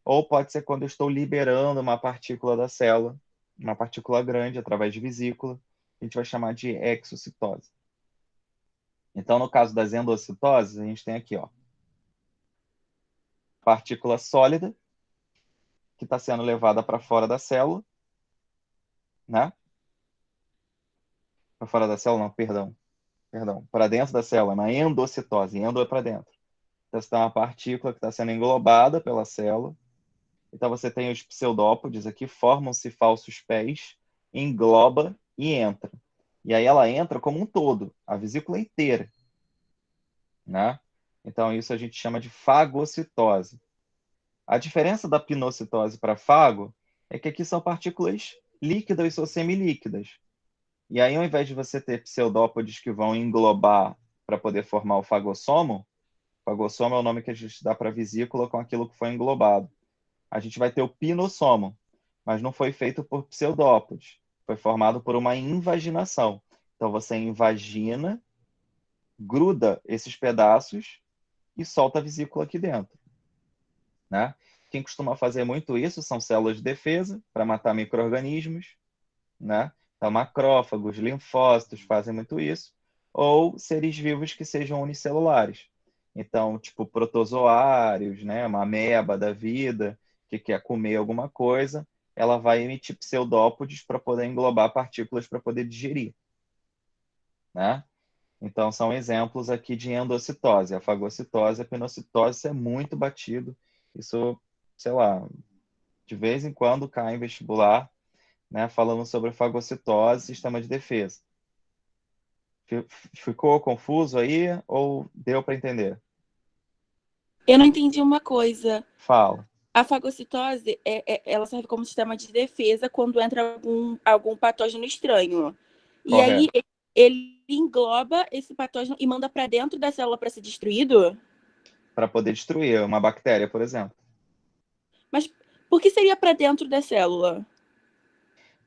ou pode ser quando eu estou liberando uma partícula da célula, uma partícula grande através de vesícula, a gente vai chamar de exocitose. Então, no caso das endocitoses, a gente tem aqui, ó, partícula sólida que está sendo levada para fora da célula, né? Para fora da célula, não, perdão, para dentro da célula, na endocitose, endo é para dentro. Então, você tem uma partícula que está sendo englobada pela célula. Então, você tem os pseudópodes aqui, formam-se falsos pés, engloba e entra. E aí ela entra como um todo, a vesícula inteira, né? Então, isso a gente chama de fagocitose. A diferença da pinocitose para fago é que aqui são partículas líquidas ou semilíquidas. E aí, ao invés de você ter pseudópodes que vão englobar para poder formar o fagossomo é o nome que a gente dá para a vesícula com aquilo que foi englobado. A gente vai ter o pinossomo, mas não foi feito por pseudópodes. Foi formado por uma invaginação. Então, você invagina, gruda esses pedaços e solta a vesícula aqui dentro. Né? Quem costuma fazer muito isso são células de defesa para matar micro-organismos, né? Então, macrófagos, linfócitos fazem muito isso, ou seres vivos que sejam unicelulares. Então, tipo protozoários, né? Uma ameba da vida que quer comer alguma coisa, ela vai emitir pseudópodes para poder englobar partículas para poder digerir, né? Então, são exemplos aqui de endocitose. A fagocitose, a pinocitose, isso é muito batido. Isso, sei lá, de vez em quando cai em vestibular, né, falando sobre fagocitose, sistema de defesa. Ficou confuso aí ou deu para entender? Eu não entendi uma coisa. Fala. A fagocitose, ela serve como sistema de defesa quando entra algum patógeno estranho. E aí, Correto. ele engloba esse patógeno e manda para dentro da célula para ser destruído? Para poder destruir uma bactéria, por exemplo. Mas por que seria para dentro da célula?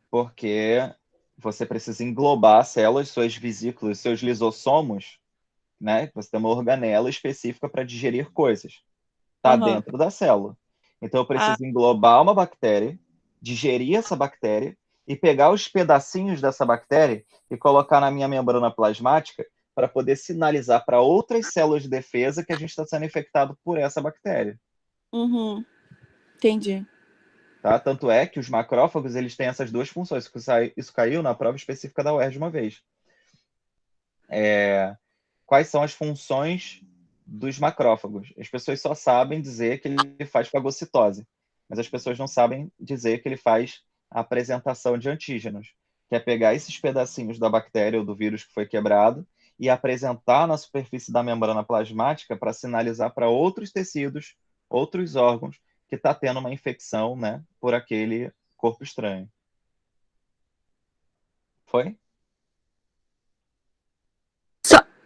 Porque você precisa englobar células, suas vesículas, seus lisossomos, né? Você tem uma organela específica para digerir coisas. Está dentro da célula. Então, eu preciso englobar uma bactéria, digerir essa bactéria e pegar os pedacinhos dessa bactéria e colocar na minha membrana plasmática para poder sinalizar para outras células de defesa que a gente está sendo infectado por essa bactéria. Entendi. Tá? Tanto é que os macrófagos eles têm essas duas funções. Isso caiu na prova específica da UERJ uma vez. Quais são as funções dos macrófagos? As pessoas só sabem dizer que ele faz fagocitose, mas as pessoas não sabem dizer que ele faz a apresentação de antígenos, que é pegar esses pedacinhos da bactéria ou do vírus que foi quebrado e apresentar na superfície da membrana plasmática para sinalizar para outros tecidos, outros órgãos, que está tendo uma infecção, né, por aquele corpo estranho. Foi?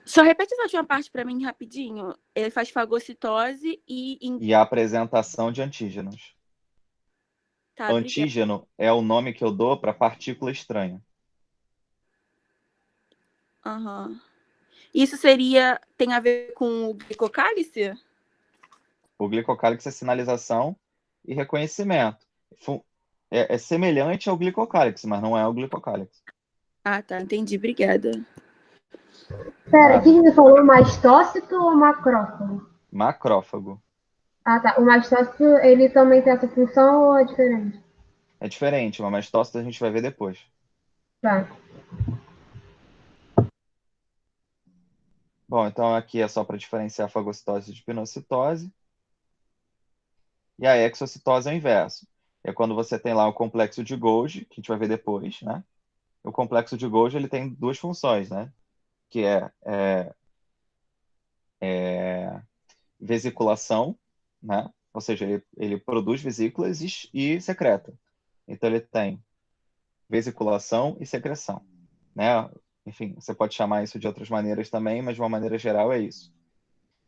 Só repete essa última parte para mim rapidinho. Ele faz fagocitose E a apresentação de antígenos. Tá, obrigada. Antígeno é o nome que eu dou para partícula estranha. Isso tem a ver com o glicocálice? O glicocálix é sinalização e reconhecimento. É semelhante ao glicocálix, mas não é o glicocálix. Ah, tá, entendi, obrigada. Pera, quem me falou, mastócito ou macrófago? Macrófago. Ah, tá. O mastócito, ele também tem essa função ou é diferente? É diferente, mas mastócito a gente vai ver depois. Tá. Bom, então aqui é só para diferenciar a fagocitose de pinocitose. E a exocitose é o inverso. É quando você tem lá o complexo de Golgi, que a gente vai ver depois, né? O complexo de Golgi ele tem duas funções, né? Que é vesiculação, né? Ou seja, ele produz vesículas e secreta. Então ele tem vesiculação e secreção, né? Enfim, você pode chamar isso de outras maneiras também, mas de uma maneira geral é isso.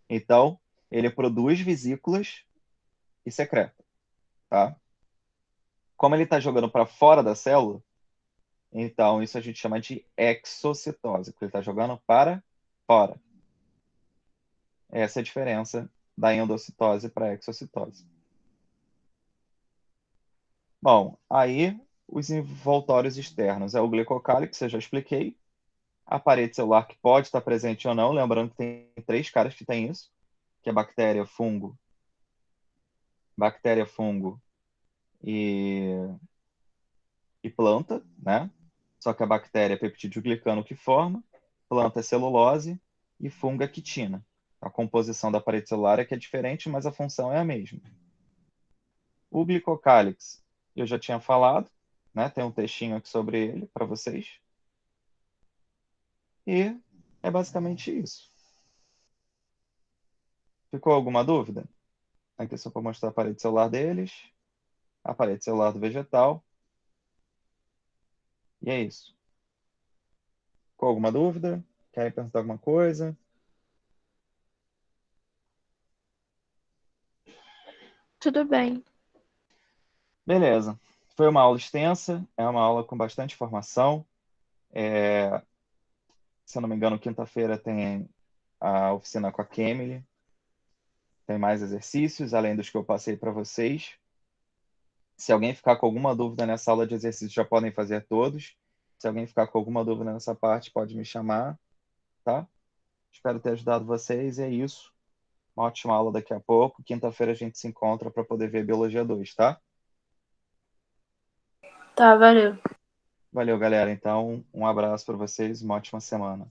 Então, ele produz vesículas e secreta, tá? Como ele está jogando para fora da célula, então isso a gente chama de exocitose, porque ele está jogando para fora. Essa é a diferença da endocitose para a exocitose. Bom, aí os envoltórios externos é o glicocálix, eu já expliquei. A parede celular que pode estar presente ou não, lembrando que tem 3 caras que tem isso, que é bactéria, fungo e planta, né? Só que a bactéria é peptidoglicano que forma, planta é celulose e fungo é quitina. A composição da parede celular é que é diferente, mas a função é a mesma. O glicocálix, eu já tinha falado, né? Tem um textinho aqui sobre ele para vocês. E é basicamente isso. Ficou alguma dúvida? Aqui só para mostrar a parede celular deles, a parede celular do vegetal. E é isso. Com alguma dúvida? Querem perguntar alguma coisa? Tudo bem. Beleza. Foi uma aula extensa, é uma aula com bastante informação. Se eu não me engano, quinta-feira tem a oficina com a Kemily. Tem mais exercícios, além dos que eu passei para vocês. Se alguém ficar com alguma dúvida nessa aula de exercícios, já podem fazer todos. Se alguém ficar com alguma dúvida nessa parte, pode me chamar, tá? Espero ter ajudado vocês e é isso. Uma ótima aula daqui a pouco. Quinta-feira a gente se encontra para poder ver Biologia 2, tá? Tá, valeu. Valeu, galera. Então, um abraço para vocês, uma ótima semana.